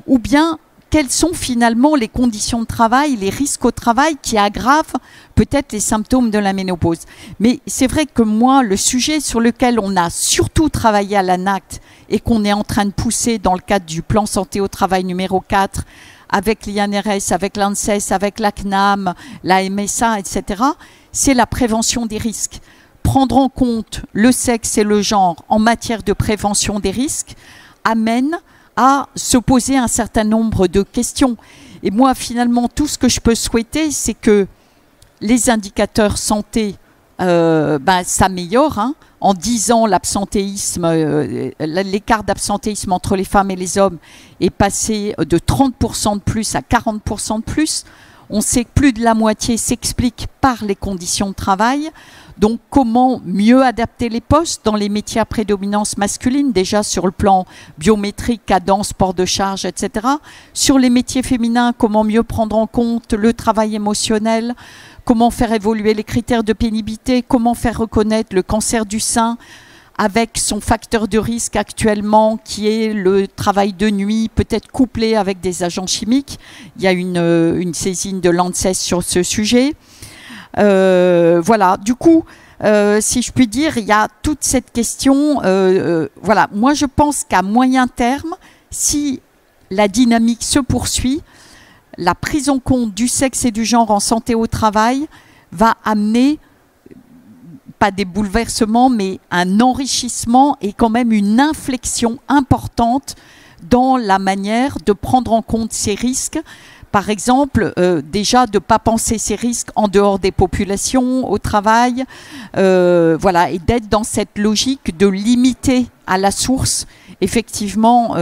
ou bien quelles sont finalement les conditions de travail, les risques au travail qui aggravent peut-être les symptômes de la ménopause. Mais c'est vrai que moi, le sujet sur lequel on a surtout travaillé à l'ANACT et qu'on est en train de pousser dans le cadre du plan santé au travail numéro 4, avec l'INRS, avec l'ANSES, avec la CNAM, la MSA, etc., c'est la prévention des risques. Prendre en compte le sexe et le genre en matière de prévention des risques amène à se poser un certain nombre de questions. Et moi, finalement, tout ce que je peux souhaiter, c'est que les indicateurs santé s'améliorent. Hein. En 10 ans, l'absentéisme, l'écart d'absentéisme entre les femmes et les hommes est passé de 30% de plus à 40% de plus. On sait que plus de la moitié s'explique par les conditions de travail. Donc, comment mieux adapter les postes dans les métiers à prédominance masculine, déjà sur le plan biométrique, cadence, port de charge, etc. Sur les métiers féminins, comment mieux prendre en compte le travail émotionnel, comment faire évoluer les critères de pénibilité, comment faire reconnaître le cancer du sein avec son facteur de risque actuellement qui est le travail de nuit, peut-être couplé avec des agents chimiques. Il y a une saisine de l'ANSES sur ce sujet. Voilà, du coup, si je puis dire, il y a toute cette question. Voilà, moi je pense qu'à moyen terme, si la dynamique se poursuit, la prise en compte du sexe et du genre en santé au travail va amener, pas des bouleversements, mais un enrichissement et quand même une inflexion importante dans la manière de prendre en compte ces risques. Par exemple, déjà de ne pas penser ces risques en dehors des populations, au travail, voilà, et d'être dans cette logique de limiter à la source, effectivement,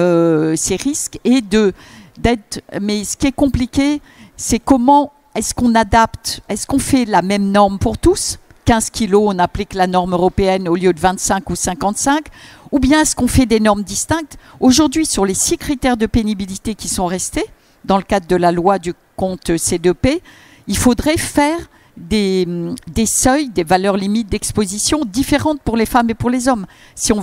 ces risques et d'être. Mais ce qui est compliqué, c'est comment est-ce qu'on adapte, est-ce qu'on fait la même norme pour tous ? 15 kilos, on applique la norme européenne au lieu de 25 ou 55? Ou bien est-ce qu'on fait des normes distinctes? Aujourd'hui, sur les 6 critères de pénibilité qui sont restés, dans le cadre de la loi du compte C2P, il faudrait faire des seuils, des valeurs limites d'exposition différentes pour les femmes et pour les hommes, si on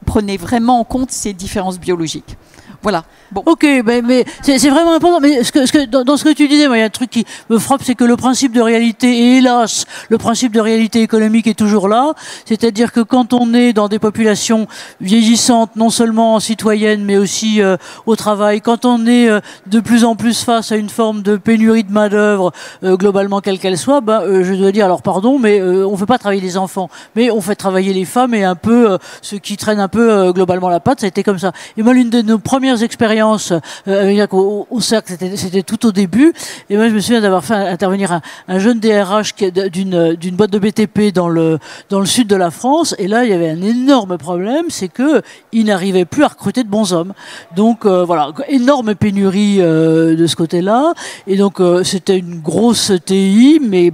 prenait vraiment en compte ces différences biologiques. Voilà. Bon. Ok, mais c'est vraiment important. Mais dans ce que tu disais, moi, il y a un truc qui me frappe, c'est que le principe de réalité, et hélas, le principe de réalité économique est toujours là. C'est-à-dire que quand on est dans des populations vieillissantes, non seulement citoyennes, mais aussi au travail, quand on est de plus en plus face à une forme de pénurie de main-d'œuvre, globalement quelle qu'elle soit, je dois dire, alors pardon, mais on ne fait pas travailler les enfants, mais on fait travailler les femmes et un peu ceux qui traînent un peu globalement la patte. Ça a été comme ça. Et moi, l'une de nos premières expériences au cercle, c'était tout au début. Et moi, je me souviens d'avoir fait intervenir un jeune DRH d'une boîte de BTP dans le sud de la France. Et là, il y avait un énorme problème, c'est que il n'arrivait plus à recruter de bons hommes. Donc voilà, énorme pénurie de ce côté-là. Et donc c'était une grosse TI, mais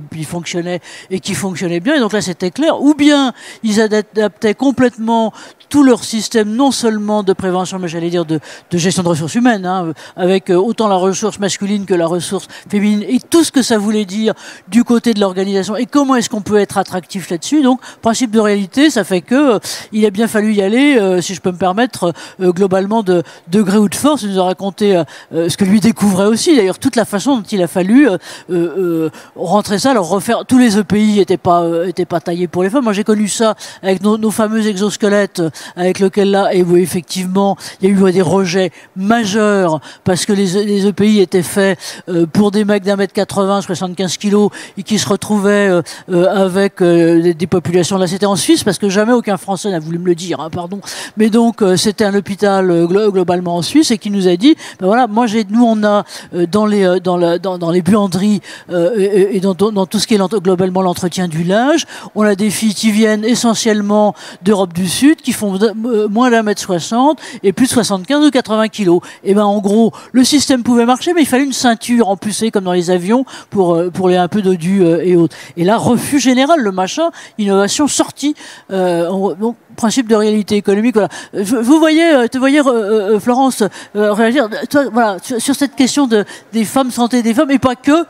qui fonctionnait bien. Et donc là, c'était clair. Ou bien ils adaptaient complètement tout leur système, non seulement de prévention, mais j'allais dire de gestion de ressources humaines, hein, avec autant la ressource masculine que la ressource féminine, et tout ce que ça voulait dire du côté de l'organisation, et comment est-ce qu'on peut être attractif là-dessus. Donc, principe de réalité, ça fait que il a bien fallu y aller, si je peux me permettre, globalement de gré ou de force. Il nous a raconté ce que lui découvrait aussi, d'ailleurs, toute la façon dont il a fallu rentrer ça, alors refaire. Tous les EPI étaient pas taillés pour les femmes. Moi, j'ai connu ça avec nos fameux exosquelettes, avec lequel là, et où effectivement, il y a eu des rejets majeurs parce que les EPI étaient faits pour des mecs d'1m80, 75 kilos, et qui se retrouvaient avec des populations. Là, c'était en Suisse parce que jamais aucun Français n'a voulu me le dire, hein, pardon. Mais donc, c'était un hôpital globalement en Suisse et qui nous a dit, voilà, nous on a dans les buanderies et dans tout ce qui est globalement l'entretien du linge, on a des filles qui viennent essentiellement d'Europe du Sud, qui font moins d'1m60 et plus de 75 ou 80 kilos. Et en gros, le système pouvait marcher, mais il fallait une ceinture en plus, comme dans les avions, pour les un peu dodus et autres. Et là, refus général, le machin, innovation sortie. Donc, principe de réalité économique. Voilà. Te voyez, Florence, réagir. Toi, voilà, sur cette question des femmes, santé des femmes, et pas que.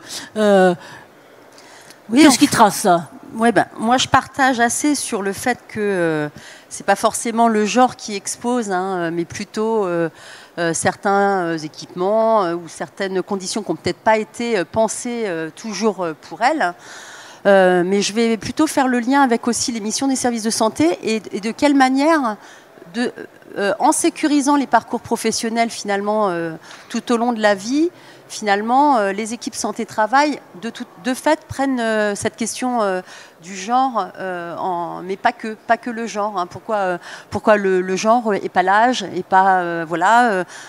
Oui, qu'est-ce qui trace ça? Ouais, moi, je partage assez sur le fait que c'est pas forcément le genre qui expose, hein, mais plutôt certains équipements ou certaines conditions qui n'ont peut-être pas été pensées toujours pour elles. Mais je vais plutôt faire le lien avec aussi les missions des services de santé et de quelle manière, en sécurisant les parcours professionnels finalement tout au long de la vie, finalement, les équipes santé-travail, de fait, prennent cette question du genre, mais pas que le genre. Hein. Pourquoi le genre et pas l'âge, et pas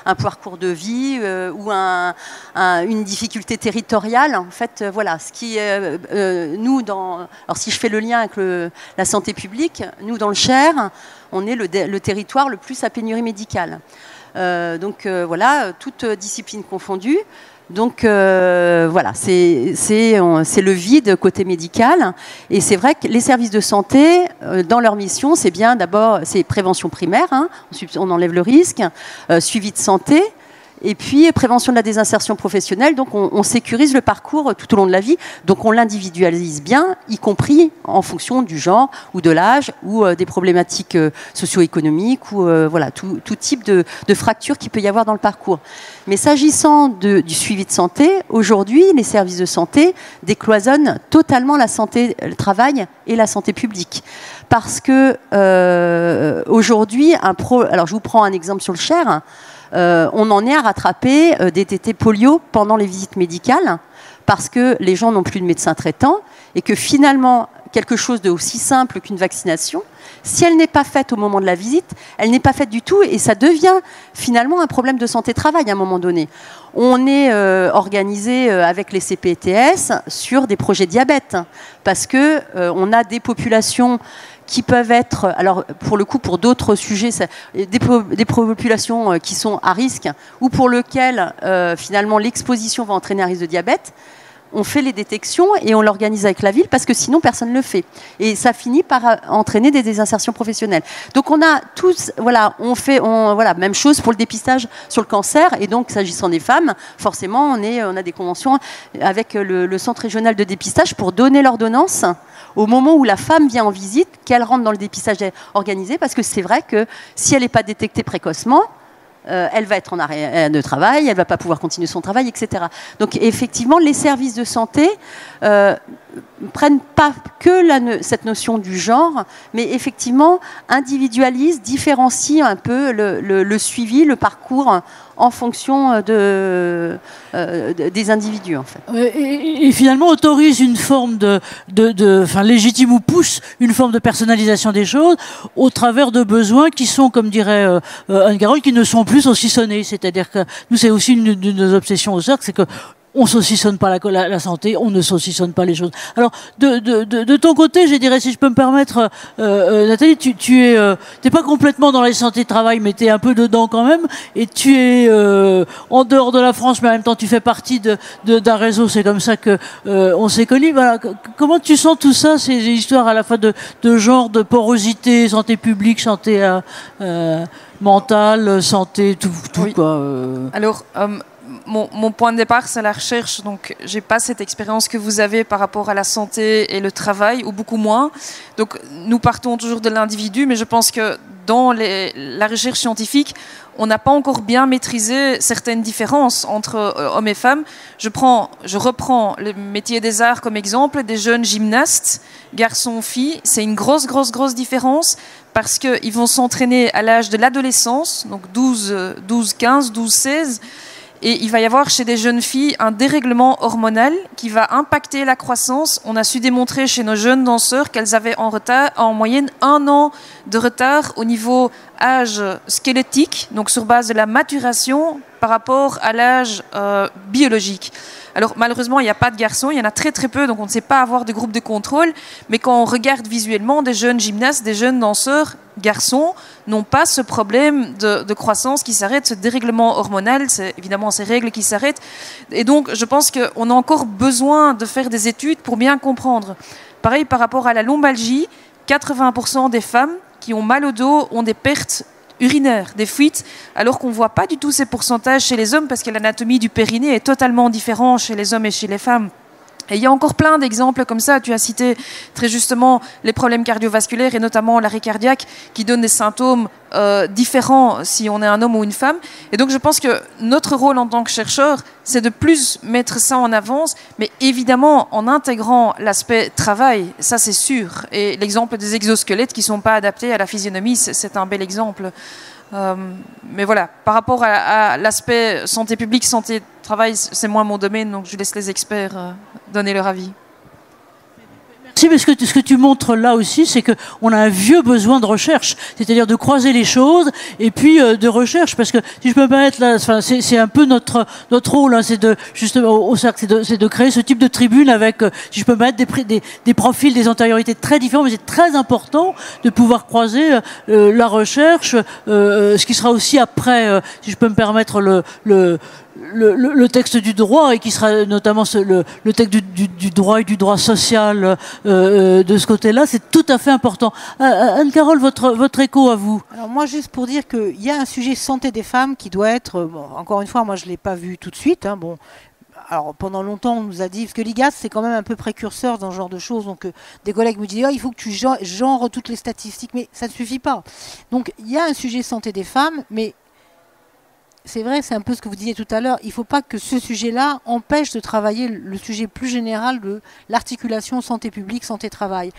un parcours de vie ou une difficulté territoriale. En fait, voilà, ce qui alors si je fais le lien avec la santé publique, nous dans le Cher, on est le territoire le plus à pénurie médicale. Donc voilà, toute discipline confondue. Donc voilà, c'est le vide côté médical. Et c'est vrai que les services de santé, dans leur mission, c'est bien d'abord, c'est prévention primaire, hein, ensuite on enlève le risque, suivi de santé, et puis prévention de la désinsertion professionnelle. Donc on sécurise le parcours tout au long de la vie. Donc on l'individualise bien, y compris en fonction du genre ou de l'âge ou des problématiques socio-économiques ou voilà, tout type de fracture qu'il peut y avoir dans le parcours. Mais s'agissant du suivi de santé, aujourd'hui, les services de santé décloisonnent totalement la santé, le travail et la santé publique. Parce que aujourd'hui, alors je vous prends un exemple sur le Cher, on en est à rattraper des tétés polio pendant les visites médicales parce que les gens n'ont plus de médecin traitant et que finalement, quelque chose de aussi simple qu'une vaccination, si elle n'est pas faite au moment de la visite, elle n'est pas faite du tout et ça devient finalement un problème de santé-travail à un moment donné. On est organisé avec les CPTS sur des projets diabète parce que on a des populations qui peuvent être, alors pour le coup pour d'autres sujets, des populations qui sont à risque ou pour lesquelles finalement l'exposition va entraîner un risque de diabète. on fait les détections et on l'organise avec la ville parce que sinon personne ne le fait. Et ça finit par entraîner des désinsertions professionnelles. Donc on a tous, voilà, voilà, même chose pour le dépistage sur le cancer. Et donc s'agissant des femmes, forcément on a des conventions avec le centre régional de dépistage pour donner l'ordonnance au moment où la femme vient en visite, qu'elle rentre dans le dépistage organisé, parce que c'est vrai que si elle n'est pas détectée précocement, elle va être en arrêt de travail, elle ne va pas pouvoir continuer son travail, etc. Donc effectivement, les services de santé prennent pas que cette notion du genre, mais effectivement individualisent, différencient un peu le suivi, le parcours en fonction des individus, en fait. Et finalement autorise une forme légitime ou pousse une forme de personnalisation des choses au travers de besoins qui sont, comme dirait Anne-Carole, qui ne sont plus saucissonnés. C'est-à-dire que nous, c'est aussi une de nos obsessions au cercle, c'est que on saucissonne pas la santé, on ne saucissonne pas les choses. Alors, de ton côté, je dirais, si je peux me permettre, Nathalie, tu es pas complètement dans la santé de travail, mais tu es un peu dedans quand même, et tu es en dehors de la France, mais en même temps, tu fais partie d'un réseau. C'est comme ça que on s'est connus. Voilà. Comment tu sens tout ça, ces histoires à la fois de genre, de porosité, santé publique, santé mentale, santé, tout oui. Quoi. Alors. Mon point de départ, c'est la recherche, donc j'ai pas cette expérience que vous avez par rapport à la santé et le travail, ou beaucoup moins. Donc nous partons toujours de l'individu, mais je pense que dans la recherche scientifique, on n'a pas encore bien maîtrisé certaines différences entre hommes et femmes. Je reprends le métier des arts comme exemple, des jeunes gymnastes, garçons-filles, c'est une grosse différence parce qu'ils vont s'entraîner à l'âge de l'adolescence, donc 12, 15, 12, 16, et il va y avoir chez des jeunes filles un dérèglement hormonal qui va impacter la croissance. On a su démontrer chez nos jeunes danseurs qu'elles avaient en moyenne 1 an de retard au niveau âge squelettique, donc sur base de la maturation par rapport à l'âge biologique. Alors malheureusement, il n'y a pas de garçons, il y en a très peu, donc on ne sait pas avoir de groupe de contrôle. Mais quand on regarde visuellement, des jeunes gymnastes, des jeunes danseurs, garçons, n'ont pas ce problème de croissance qui s'arrête, ce dérèglement hormonal, c'est évidemment ces règles qui s'arrêtent. Et donc je pense qu'on a encore besoin de faire des études pour bien comprendre. Pareil par rapport à la lombalgie, 80% des femmes qui ont mal au dos ont des pertes urinaires, des fuites, alors qu'on ne voit pas du tout ces pourcentages chez les hommes parce que l'anatomie du périnée est totalement différente chez les hommes et chez les femmes. Et il y a encore plein d'exemples comme ça. Tu as cité très justement les problèmes cardiovasculaires et notamment l'arrêt cardiaque qui donnent des symptômes différents si on est un homme ou une femme. Et donc je pense que notre rôle en tant que chercheur, c'est de plus mettre ça en avance, mais évidemment en intégrant l'aspect travail, ça c'est sûr. Et l'exemple des exosquelettes qui ne sont pas adaptés à la physionomie, c'est un bel exemple. Mais voilà, par rapport à l'aspect santé publique, santé travail, c'est moins mon domaine, donc je laisse les experts donner leur avis. Merci, mais ce que tu montres là aussi, c'est qu'on a un vieux besoin de recherche, c'est-à-dire de croiser les choses et puis de recherche, parce que si je peux me permettre là, c'est un peu notre rôle, hein, c'est de justement au cercle, c'est de créer ce type de tribune avec, si je peux me permettre, des profils, des antériorités très différents, mais c'est très important de pouvoir croiser la recherche, ce qui sera aussi après, si je peux me permettre le texte du droit et qui sera notamment le texte du droit et du droit social de ce côté-là, c'est tout à fait important. Anne-Carole, votre écho à vous. Alors moi, juste pour dire qu'il y a un sujet santé des femmes qui doit être, bon, encore une fois, moi je ne l'ai pas vu tout de suite, hein, bon. Alors pendant longtemps on nous a dit, parce que l'IGAS c'est quand même un peu précurseur dans ce genre de choses, donc des collègues me disaient il faut que tu genres toutes les statistiques, mais ça ne suffit pas. Donc il y a un sujet santé des femmes, mais c'est vrai, c'est un peu ce que vous disiez tout à l'heure, il ne faut pas que ce sujet-là empêche de travailler le sujet plus général de l'articulation santé publique, santé-travail.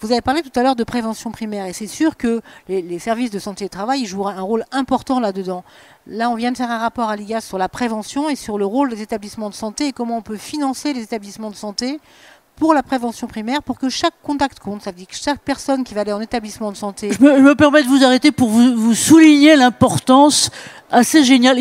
Vous avez parlé tout à l'heure de prévention primaire, et c'est sûr que les services de santé et travail ils jouent un rôle important là-dedans. Là, on vient de faire un rapport à l'IGAS sur la prévention et sur le rôle des établissements de santé et comment on peut financer les établissements de santé pour la prévention primaire, pour que chaque contact compte. Ça veut dire que chaque personne qui va aller en établissement de santé... Je me permets de vous arrêter pour vous souligner l'importance assez géniale.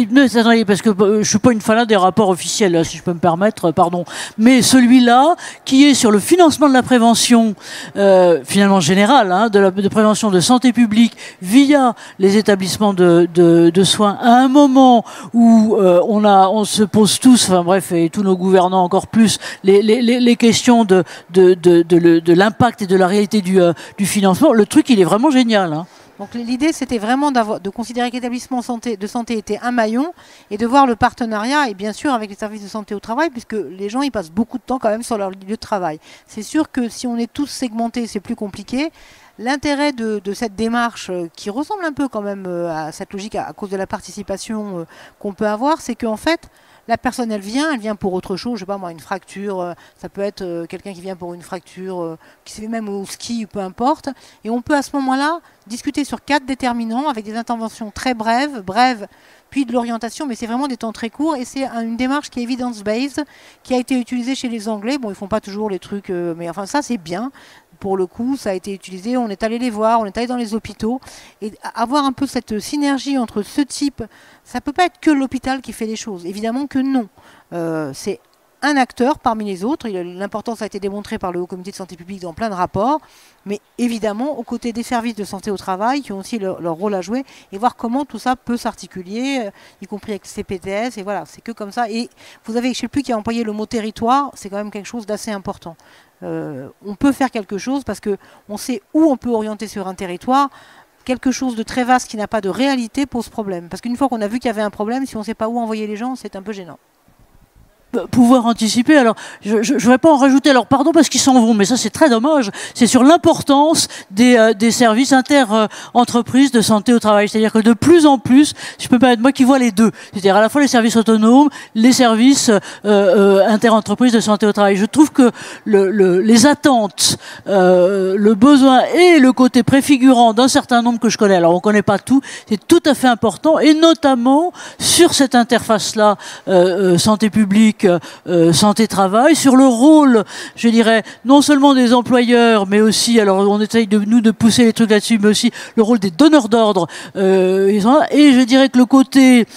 Parce que je ne suis pas une fanat des rapports officiels, là, si je peux me permettre, pardon. Mais celui-là, qui est sur le financement de la prévention, finalement générale, hein, de prévention de santé publique via les établissements de soins, à un moment où on se pose tous, enfin bref, et tous nos gouvernants encore plus, les questions de l'impact et de la réalité du financement. Le truc, il est vraiment génial. Hein. Donc l'idée, c'était vraiment de considérer que l'établissement de santé était un maillon et de voir le partenariat, et bien sûr avec les services de santé au travail, puisque les gens ils passent beaucoup de temps quand même sur leur lieu de travail. C'est sûr que si on est tous segmentés, c'est plus compliqué. L'intérêt de cette démarche, qui ressemble un peu quand même à cette logique à cause de la participation qu'on peut avoir, c'est qu'en fait, la personne, elle vient pour autre chose, je sais pas moi, une fracture, ça peut être quelqu'un qui vient pour une fracture, qui se fait même au ski, peu importe. Et on peut à ce moment-là discuter sur 4 déterminants avec des interventions très brèves, puis de l'orientation, mais c'est vraiment des temps très courts. Et c'est une démarche qui est evidence-based, qui a été utilisée chez les Anglais. Bon, ils font pas toujours les trucs, mais enfin ça c'est bien. Pour le coup, ça a été utilisé, on est allé les voir, on est allé dans les hôpitaux, et avoir un peu cette synergie entre ce type, ça ne peut pas être que l'hôpital qui fait les choses, évidemment que non. C'est un acteur parmi les autres, l'importance a été démontrée par le Haut Comité de santé publique dans plein de rapports, mais évidemment aux côtés des services de santé au travail qui ont aussi leur rôle à jouer, et voir comment tout ça peut s'articuler, y compris avec CPTS, et voilà, c'est que comme ça. Et vous avez, je ne sais plus qui a employé le mot territoire, c'est quand même quelque chose d'assez important. On peut faire quelque chose parce qu'on sait où on peut orienter sur un territoire. Quelque chose de très vaste qui n'a pas de réalité pose problème. Parce qu'une fois qu'on a vu qu'il y avait un problème, si on ne sait pas où envoyer les gens, c'est un peu gênant. Pouvoir anticiper, alors je ne vais pas en rajouter, alors pardon parce qu'ils s'en vont, mais ça c'est très dommage, c'est sur l'importance des services inter-entreprises de santé au travail, c'est-à-dire que de plus en plus, je peux pas être moi qui vois les deux, c'est-à-dire à la fois les services autonomes, les services inter-entreprises de santé au travail. Je trouve que les attentes, le besoin et le côté préfigurant d'un certain nombre que je connais, alors on connaît pas tout, c'est tout à fait important, et notamment sur cette interface-là, santé publique, santé-travail, sur le rôle, je dirais, non seulement des employeurs, mais aussi, alors on essaye de pousser les trucs là-dessus, mais aussi le rôle des donneurs d'ordre. Et je dirais que le côté,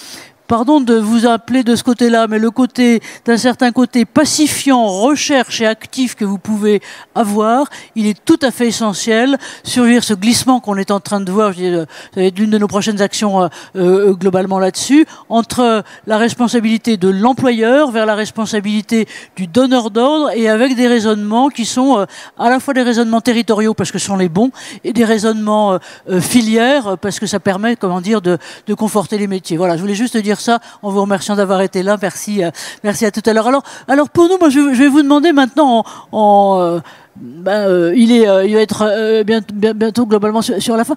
pardon de vous appeler de ce côté-là, mais le côté, d'un certain côté pacifiant, recherche et actif que vous pouvez avoir, il est tout à fait essentiel sur ce glissement qu'on est en train de voir, ça va être l'une de nos prochaines actions globalement là-dessus, entre la responsabilité de l'employeur vers la responsabilité du donneur d'ordre, et avec des raisonnements qui sont à la fois des raisonnements territoriaux parce que ce sont les bons, et des raisonnements filières parce que ça permet, comment dire, de conforter les métiers. Voilà, je voulais juste dire ça en vous remerciant d'avoir été là. Merci à tout à l'heure. Alors pour nous, moi, je vais vous demander maintenant, il va être bientôt globalement sur la fin.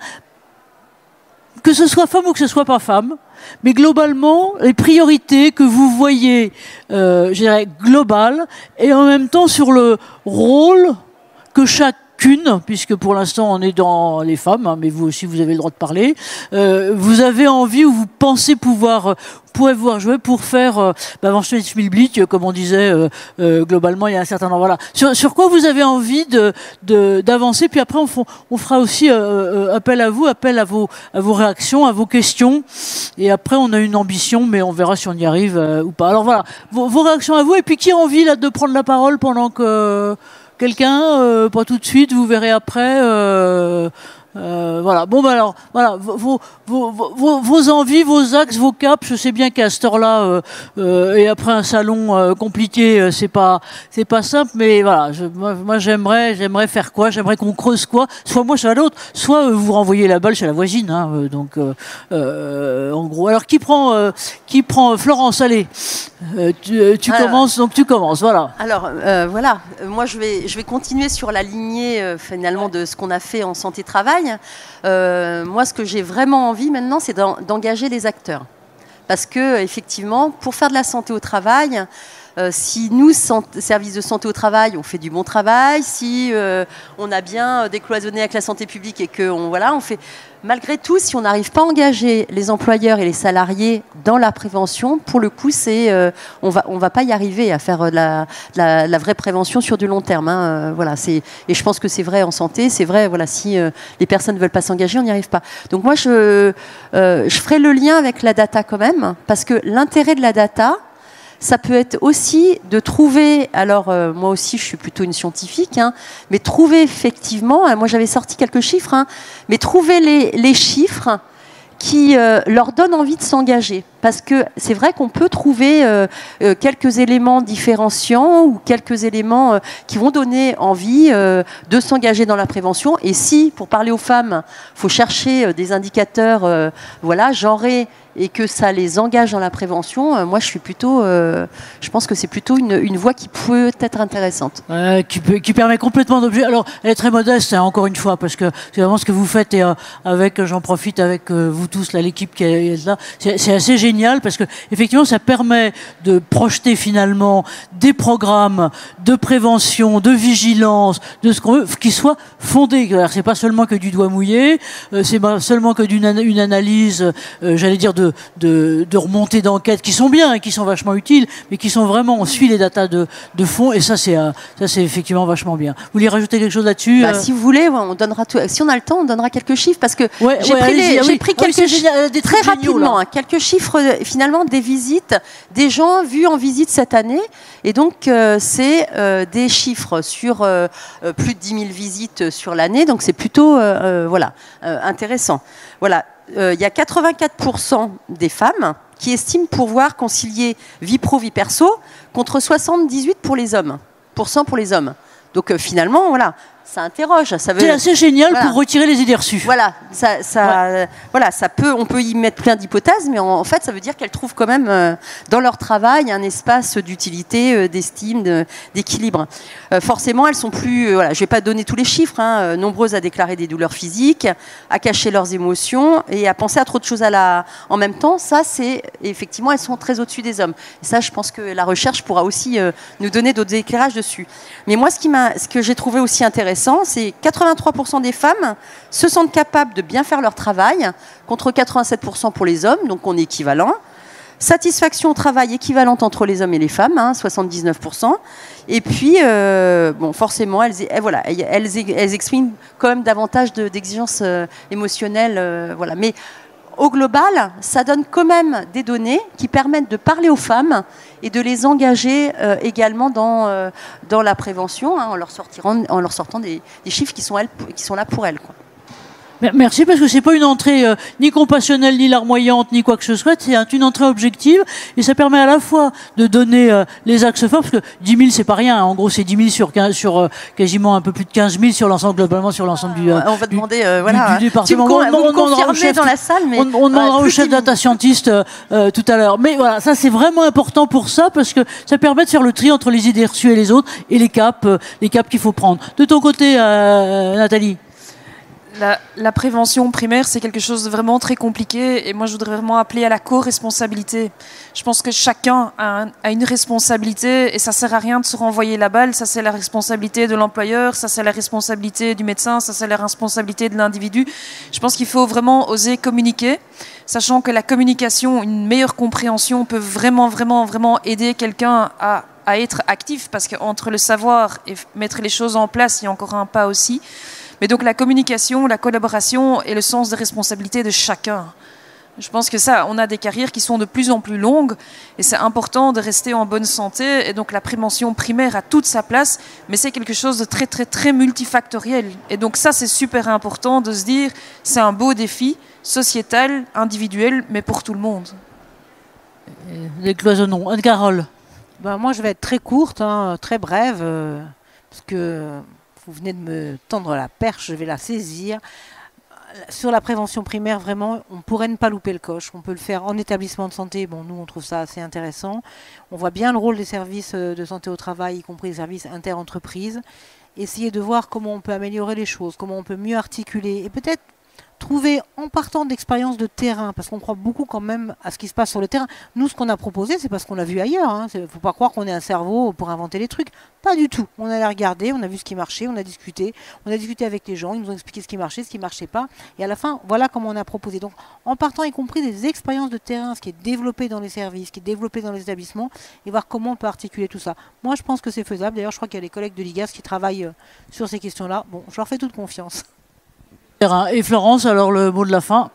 Que ce soit femme ou que ce soit pas femme, mais globalement, les priorités que vous voyez, je dirais, globales, et en même temps sur le rôle que chacune, puisque pour l'instant on est dans les femmes, hein, mais vous aussi vous avez le droit de parler, vous avez envie ou vous pensez pouvoir jouer pour faire Schmilblick, comme on disait globalement il y a un certain nombre. Voilà. Sur quoi vous avez envie d'avancer, puis après on fera aussi appel à vos réactions, à vos questions, et après on a une ambition, mais on verra si on y arrive ou pas. Alors voilà, vos réactions à vous, et puis qui a envie là de prendre la parole pendant que quelqu'un, pas tout de suite, vous verrez après. Voilà. Bon, bah alors, voilà, vos envies, vos axes, vos caps. Je sais bien qu'à cette heure-là, et après un salon compliqué, c'est pas simple, mais voilà. Moi, j'aimerais faire quoi? J'aimerais qu'on creuse quoi? Soit moi, soit l'autre, soit vous renvoyez la balle chez la voisine. Hein, donc, en gros. Alors, qui prend Florence? Allez, tu commences. Donc, tu commences. Voilà. Alors, voilà. Moi, je vais continuer sur la lignée finalement de ce qu'on a fait en santé-travail. Moi, ce que j'ai vraiment envie maintenant, c'est d'engager les acteurs. Parce que, effectivement, pour faire de la santé au travail, Si nous, services de santé au travail, on fait du bon travail, si on a bien décloisonné avec la santé publique et qu'on on fait... Malgré tout, si on n'arrive pas à engager les employeurs et les salariés dans la prévention, pour le coup, on va pas y arriver à faire la vraie prévention sur du long terme. Hein. Et je pense que c'est vrai en santé, c'est vrai. Si les personnes ne veulent pas s'engager, on n'y arrive pas. Donc moi, je ferai le lien avec la data quand même, parce que l'intérêt de la data, ça peut être aussi de trouver, moi aussi je suis plutôt une scientifique, mais trouver effectivement, moi j'avais sorti quelques chiffres, mais trouver les chiffres qui leur donnent envie de s'engager. Parce que c'est vrai qu'on peut trouver quelques éléments différenciants ou quelques éléments qui vont donner envie de s'engager dans la prévention. Et si, pour parler aux femmes, il faut chercher des indicateurs genrés et que ça les engage dans la prévention, moi je pense que c'est plutôt une voie qui peut être intéressante. Qui permet complètement d'objet. Alors, elle est très modeste, encore une fois, parce que c'est vraiment ce que vous faites, et j'en profite avec vous tous, là, l'équipe qui est là, c'est assez génial, parce que effectivement, ça permet de projeter finalement des programmes de prévention, de vigilance, de ce qu'on veut, qui soient fondés. Alors, c'est pas seulement que du doigt mouillé, c'est pas seulement que une analyse, j'allais dire, de remontées d'enquête qui sont bien, qui sont vachement utiles, mais qui sont vraiment, on suit les datas de fond, et ça c'est effectivement vachement bien. Vous voulez rajouter quelque chose là-dessus? Si vous voulez, on donnera tout. Si on a le temps, on donnera quelques chiffres, parce que j'ai pris quelques chiffres très rapidement, quelques chiffres finalement des visites, des gens vus en visite cette année, et donc c'est des chiffres sur plus de 10 000 visites sur l'année, donc c'est plutôt intéressant. Voilà. Il y a 84% des femmes qui estiment pouvoir concilier vie pro, vie perso, contre 78% pour les hommes. Donc finalement, ça interroge. C'est assez génial pour retirer les idées reçues. On peut y mettre plein d'hypothèses, mais en fait, ça veut dire qu'elles trouvent quand même dans leur travail un espace d'utilité, d'estime, d'équilibre. Forcément, elles sont plus. Je ne vais pas donner tous les chiffres. Nombreuses à déclarer des douleurs physiques, à cacher leurs émotions et à penser à trop de choses en même temps. Ça, c'est effectivement, elles sont très au-dessus des hommes. Et ça, je pense que la recherche pourra aussi nous donner d'autres éclairages dessus. Mais moi, ce que j'ai trouvé aussi intéressant, c'est 83% des femmes se sentent capables de bien faire leur travail, contre 87% pour les hommes, donc on est équivalent. Satisfaction au travail équivalente entre les hommes et les femmes, 79%. Et puis, forcément, elles expriment quand même davantage d'exigences émotionnelles. Mais au global, ça donne quand même des données qui permettent de parler aux femmes et de les engager également dans la prévention, en leur sortant des chiffres qui sont là pour elles. Merci, parce que c'est pas une entrée ni compassionnelle, ni larmoyante, ni quoi que ce soit. C'est une entrée objective, et ça permet à la fois de donner les axes forts, parce que 10 000 c'est pas rien. En gros, c'est 10 000 sur quasiment un peu plus de 15 000 sur l'ensemble, globalement sur l'ensemble du du département. On demandera au chef dans la salle, mais on demandera au chef data scientist tout à l'heure. Mais voilà, ça c'est vraiment important pour ça, parce que ça permet de faire le tri entre les idées reçues et les autres, et les caps qu'il faut prendre. De ton côté, Nathalie? La prévention primaire, c'est quelque chose de vraiment très compliqué, et moi je voudrais vraiment appeler à la co-responsabilité. Je pense que chacun a une responsabilité, et ça sert à rien de se renvoyer la balle. Ça, c'est la responsabilité de l'employeur, ça c'est la responsabilité du médecin, ça c'est la responsabilité de l'individu. Je pense qu'il faut vraiment oser communiquer, sachant que la communication, une meilleure compréhension peut vraiment aider quelqu'un à être actif, parce qu'entre le savoir et mettre les choses en place, il y a encore un pas aussi. Mais donc la communication, la collaboration et le sens de responsabilité de chacun. Je pense que ça, on a des carrières qui sont de plus en plus longues, et c'est important de rester en bonne santé, et donc la prévention primaire a toute sa place, mais c'est quelque chose de très très très multifactoriel. Et donc ça, c'est super important de se dire, c'est un beau défi sociétal, individuel, mais pour tout le monde. Les cloisonnons. Anne-Carole. Moi, je vais être très courte, très brève, parce que vous venez de me tendre la perche, je vais la saisir. Sur la prévention primaire, vraiment, on pourrait ne pas louper le coche. On peut le faire en établissement de santé. Nous, on trouve ça assez intéressant. On voit bien le rôle des services de santé au travail, y compris les services inter-entreprises. Essayer de voir comment on peut améliorer les choses, comment on peut mieux articuler, et peut-être trouver, en partant d'expériences de terrain, parce qu'on croit beaucoup quand même à ce qui se passe sur le terrain. Nous, ce qu'on a proposé, c'est parce qu'on l'a vu ailleurs. Il ne faut pas croire qu'on est un cerveau pour inventer les trucs. Pas du tout. On allait regarder, on a vu ce qui marchait, on a discuté avec les gens, ils nous ont expliqué ce qui marchait, ce qui ne marchait pas. Et à la fin, voilà comment on a proposé. Donc, en partant y compris des expériences de terrain, ce qui est développé dans les services, ce qui est développé dans les établissements, et voir comment on peut articuler tout ça. Moi, je pense que c'est faisable. D'ailleurs, je crois qu'il y a les collègues de l'IGAS qui travaillent sur ces questions-là. Bon, je leur fais toute confiance. Et Florence, alors le mot de la fin,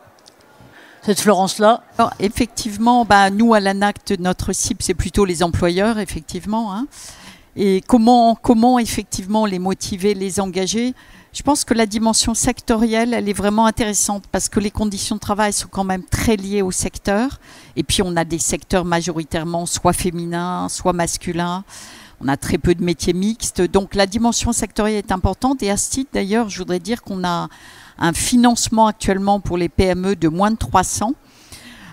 cette Florence-là. Alors, effectivement, nous, à l'ANACT, notre cible, c'est plutôt les employeurs, effectivement. Hein. Et comment effectivement les motiver, les engager? Je pense que la dimension sectorielle, elle est vraiment intéressante parce que les conditions de travail sont quand même très liées au secteur. Et puis, on a des secteurs majoritairement soit féminins, soit masculins. On a très peu de métiers mixtes. Donc, la dimension sectorielle est importante. Et à ce titre, d'ailleurs, je voudrais dire qu'on a un financement actuellement pour les PME de moins de 300,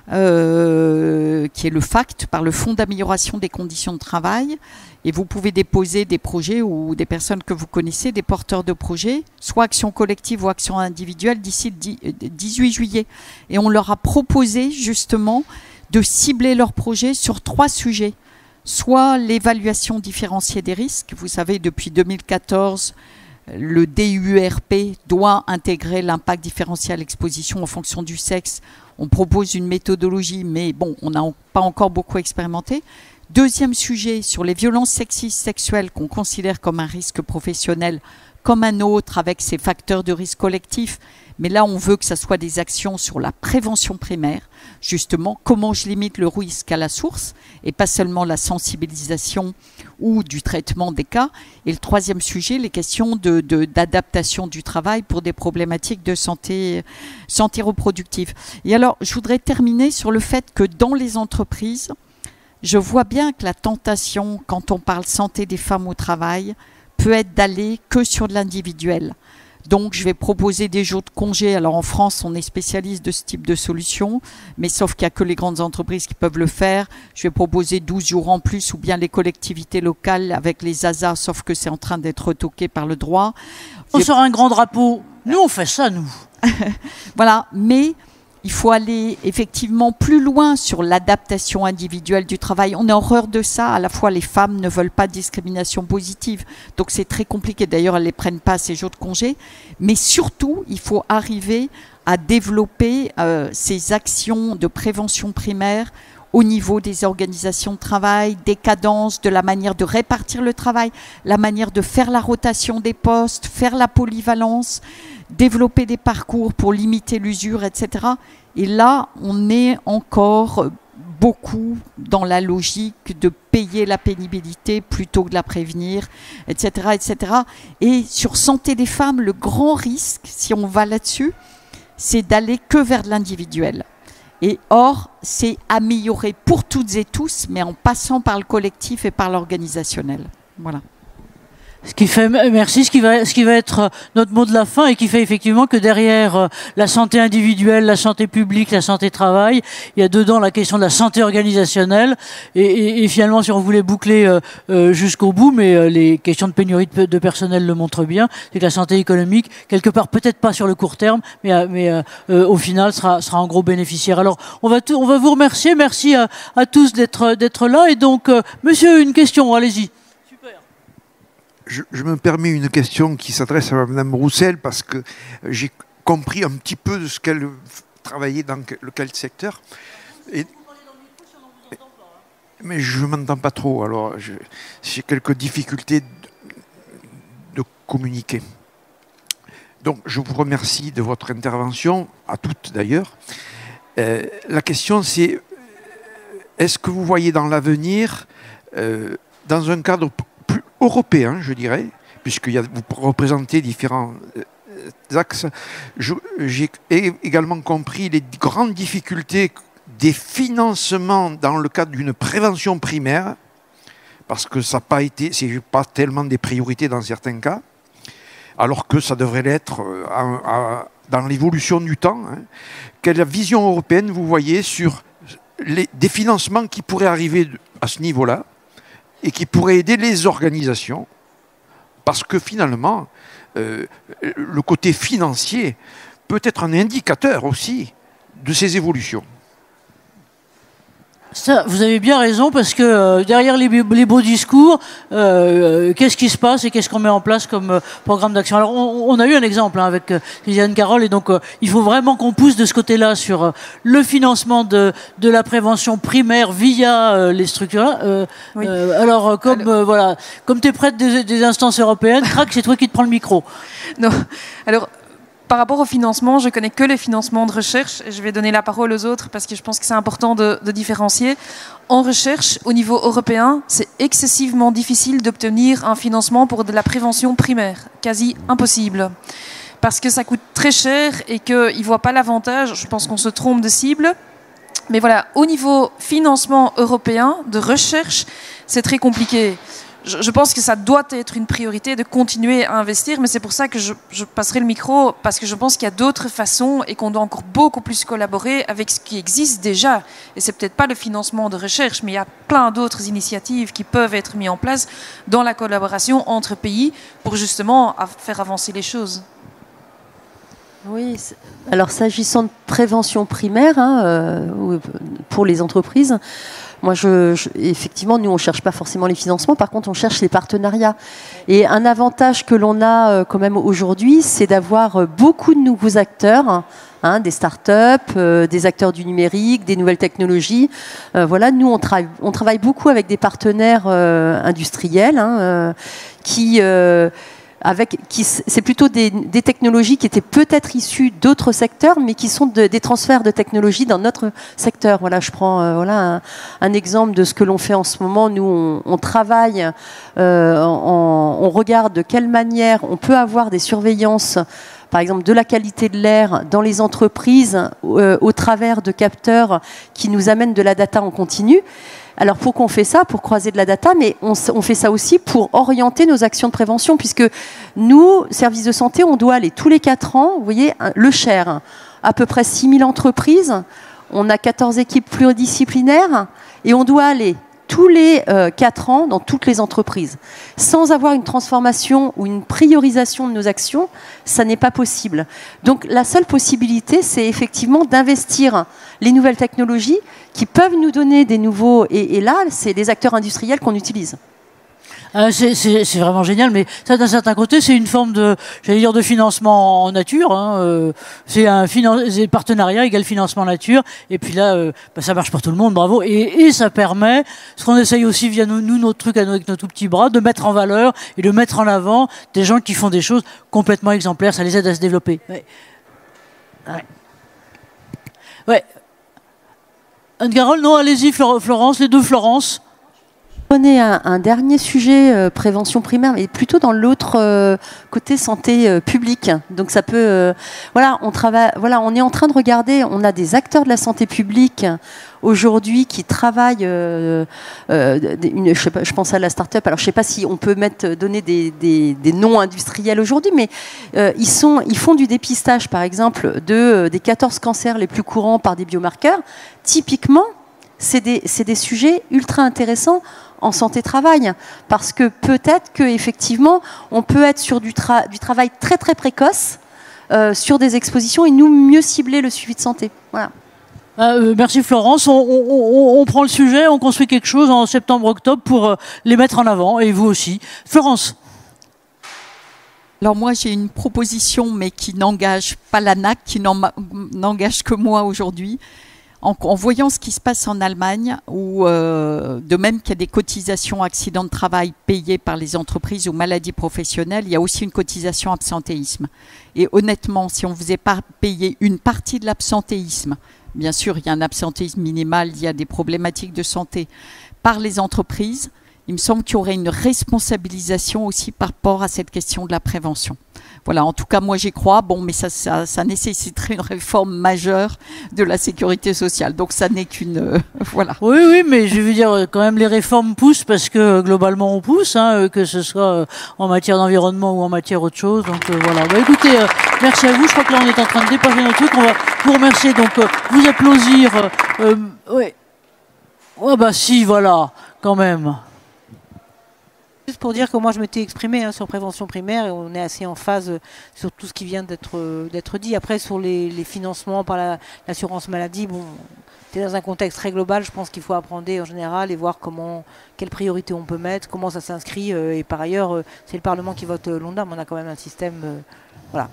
qui est le FACT, par le Fonds d'amélioration des conditions de travail. Et vous pouvez déposer des projets ou des personnes que vous connaissez, des porteurs de projets, soit action collective ou action individuelle, d'ici le 18 juillet. Et on leur a proposé justement de cibler leurs projets sur 3 sujets. Soit l'évaluation différenciée des risques. Vous savez, depuis 2014, le DUERP doit intégrer l'impact différentiel exposition en fonction du sexe. On propose une méthodologie, mais bon, on n'a pas encore beaucoup expérimenté. Deuxième sujet, sur les violences sexistes sexuelles qu'on considère comme un risque professionnel, comme un autre, avec ses facteurs de risque collectif. Mais là, on veut que ça soit des actions sur la prévention primaire. Justement, comment je limite le risque à la source et pas seulement la sensibilisation ou du traitement des cas. Et le troisième sujet, les questions d'adaptation du travail pour des problématiques de santé reproductive. Et alors, je voudrais terminer sur le fait que dans les entreprises, je vois bien que la tentation, quand on parle santé des femmes au travail, peut être d'aller que sur de l'individuel. Donc, je vais proposer des jours de congé. Alors, en France, on est spécialiste de ce type de solution, mais sauf qu'il n'y a que les grandes entreprises qui peuvent le faire. Je vais proposer 12 jours en plus, ou bien les collectivités locales avec les ASA, sauf que c'est en train d'être retoqué par le droit. On sort un grand drapeau. Nous, on fait ça, nous. Voilà, mais il faut aller effectivement plus loin sur l'adaptation individuelle du travail. On a horreur de ça. À la fois, les femmes ne veulent pas de discrimination positive. Donc, c'est très compliqué. D'ailleurs, elles ne les prennent pas ces jours de congé. Mais surtout, il faut arriver à développer ces actions de prévention primaire au niveau des organisations de travail, des cadences, de la manière de répartir le travail, la manière de faire la rotation des postes, faire la polyvalence, développer des parcours pour limiter l'usure, etc. Et là, on est encore beaucoup dans la logique de payer la pénibilité plutôt que de la prévenir, etc., etc. Et sur santé des femmes, le grand risque, si on va là-dessus, c'est d'aller que vers de l'individuel. Et or, c'est améliorer pour toutes et tous, mais en passant par le collectif et par l'organisationnel. Voilà. Merci. Ce qui va être notre mot de la fin et qui fait effectivement que derrière la santé individuelle, la santé publique, la santé travail, il y a dedans la question de la santé organisationnelle et finalement, si on voulait boucler jusqu'au bout, mais les questions de pénurie de personnel le montrent bien, c'est que la santé économique, quelque part, peut-être pas sur le court terme, mais au final, sera un gros bénéficiaire. Alors, on va vous remercier. Merci à tous d'être là. Et donc, monsieur, une question, allez-y. Je me permets une question qui s'adresse à Mme Roussel parce que j'ai compris un petit peu de ce qu'elle travaillait dans quel secteur. Mais je ne m'entends pas trop, alors j'ai quelques difficultés de communiquer. Donc je vous remercie de votre intervention, à toutes d'ailleurs. La question c'est, est-ce que vous voyez dans l'avenir, dans un cadre plus européen, je dirais, puisque vous représentez différents axes. J'ai également compris les grandes difficultés des financements dans le cadre d'une prévention primaire, parce que ça n'a pas été, c'est pas tellement des priorités dans certains cas, alors que ça devrait l'être dans l'évolution du temps. Hein. Quelle vision européenne vous voyez sur des financements qui pourraient arriver à ce niveau-là et qui pourraient aider les organisations, parce que finalement, le côté financier peut être un indicateur aussi de ces évolutions. Ça, vous avez bien raison, parce que derrière les beaux discours, qu'est-ce qui se passe et qu'est-ce qu'on met en place comme programme d'action? Alors, on a eu un exemple avec Christiane Carole, et donc il faut vraiment qu'on pousse de ce côté-là sur le financement de la prévention primaire via les structures. Oui. Alors, comme tu es prête des instances européennes, Crac, c'est toi qui te prends le micro. Non. Alors, par rapport au financement, je connais que les financements de recherche, et je vais donner la parole aux autres parce que je pense que c'est important de différencier. En recherche, au niveau européen, c'est excessivement difficile d'obtenir un financement pour de la prévention primaire, quasi impossible, parce que ça coûte très cher et qu'ils ne voient pas l'avantage. Je pense qu'on se trompe de cible. Mais voilà, au niveau financement européen de recherche, c'est très compliqué. Je pense que ça doit être une priorité de continuer à investir, mais c'est pour ça que je passerai le micro, parce que je pense qu'il y a d'autres façons et qu'on doit encore beaucoup plus collaborer avec ce qui existe déjà. Et c'est peut-être pas le financement de recherche, mais il y a plein d'autres initiatives qui peuvent être mises en place dans la collaboration entre pays pour justement faire avancer les choses. Oui, alors s'agissant de prévention primaire pour les entreprises, moi, effectivement, nous, on ne cherche pas forcément les financements. Par contre, on cherche les partenariats. Et un avantage que l'on a quand même aujourd'hui, c'est d'avoir beaucoup de nouveaux acteurs, des startups, des acteurs du numérique, des nouvelles technologies. Voilà, nous, on travaille beaucoup avec des partenaires industriels c'est plutôt des technologies qui étaient peut-être issues d'autres secteurs, mais qui sont des transferts de technologies dans notre secteur. Voilà, je prends un exemple de ce que l'on fait en ce moment. Nous, on travaille, on regarde de quelle manière on peut avoir des surveillances, par exemple de la qualité de l'air dans les entreprises au travers de capteurs qui nous amènent de la data en continu. Alors pourquoi on fait ça? Pour croiser de la data, mais on fait ça aussi pour orienter nos actions de prévention, puisque nous, services de santé, on doit aller tous les 4 ans, vous voyez, le Cher, à peu près 6000 entreprises, on a 14 équipes pluridisciplinaires, et on doit aller tous les 4 ans dans toutes les entreprises. Sans avoir une transformation ou une priorisation de nos actions, ça n'est pas possible. Donc la seule possibilité, c'est effectivement d'investir les nouvelles technologies qui peuvent nous donner des nouveaux... Et là, c'est les acteurs industriels qu'on utilise. C'est vraiment génial, mais ça, d'un certain côté, c'est une forme de, j'allais dire, de financement en nature. C'est partenariat égale financement nature. Et puis là, ça marche pour tout le monde, bravo. Et ça permet, ce qu'on essaye aussi via nous notre truc avec nos tout petits bras, de mettre en valeur et de mettre en avant des gens qui font des choses complètement exemplaires. Ça les aide à se développer. Ouais. Anne-Carole, non, allez-y, Florence, les deux Florence. On est un dernier sujet, prévention primaire, mais plutôt dans l'autre côté santé publique. Donc ça peut, on est en train de regarder. On a des acteurs de la santé publique aujourd'hui qui travaillent. Je pense à la start-up. Alors je sais pas si on peut donner des noms industriels aujourd'hui, mais ils font du dépistage, par exemple, des 14 cancers les plus courants par des biomarqueurs. Typiquement, c'est des sujets ultra intéressants en santé-travail, parce que peut-être qu'effectivement, on peut être sur du travail très très précoce, sur des expositions, et nous mieux cibler le suivi de santé. Voilà. Merci Florence, on prend le sujet, on construit quelque chose en septembre-octobre pour les mettre en avant, et vous aussi. Florence. Alors moi j'ai une proposition, mais qui n'engage pas l'ANAC, qui n'engage que moi aujourd'hui. En voyant ce qui se passe en Allemagne, où de même qu'il y a des cotisations accidents de travail payées par les entreprises ou maladies professionnelles, il y a aussi une cotisation absentéisme. Et honnêtement, si on ne faisait pas payer une partie de l'absentéisme, bien sûr il y a un absentéisme minimal, il y a des problématiques de santé, par les entreprises, il me semble qu'il y aurait une responsabilisation aussi par rapport à cette question de la prévention. Voilà, en tout cas, moi j'y crois. Bon, mais ça nécessiterait une réforme majeure de la sécurité sociale. Donc ça n'est qu'une... voilà. Oui, mais je veux dire, quand même, les réformes poussent parce que globalement on pousse, que ce soit en matière d'environnement ou en matière autre chose. Donc voilà. Écoutez, merci à vous. Je crois que là on est en train de dépasser notre truc. On va vous remercier. Donc vous applaudir. Oui. Si, voilà, quand même. juste pour dire que moi je m'étais exprimée sur prévention primaire et on est assez en phase sur tout ce qui vient d'être dit. Après sur les financements par l'assurance maladie, bon, c'est dans un contexte très global, je pense qu'il faut apprendre en général et voir quelles priorités on peut mettre, comment ça s'inscrit. Et par ailleurs, c'est le Parlement qui vote l'ONDAM, on a quand même un système... voilà.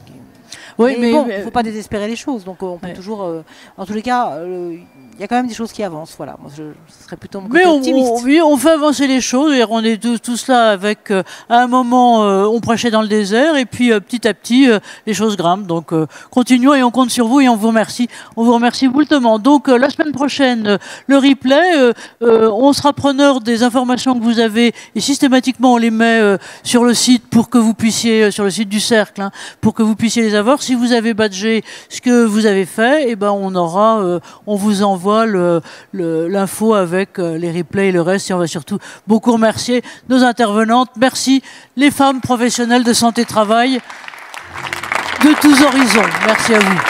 Oui, mais bon, il ne faut pas désespérer les choses. Donc on peut toujours... en tous les cas, il y a quand même des choses qui avancent. Voilà. Moi, ce serait plutôt mon côté optimiste. Oui, on fait avancer les choses. Et on est tous là avec... à un moment, on prêchait dans le désert. Et puis, petit à petit, les choses grimpent. Donc, continuons et on compte sur vous. Et on vous remercie. On vous remercie moultement. Donc, la semaine prochaine, le replay. On sera preneur des informations que vous avez. Et systématiquement, on les met sur le site pour que vous puissiez... sur le site du Cercle, hein, pour que vous puissiez les avoir. Si vous avez badgé ce que vous avez fait, on vous envoie l'info avec les replays et le reste. Et on va surtout beaucoup remercier nos intervenantes. Merci les femmes professionnelles de santé-travail de tous horizons. Merci à vous.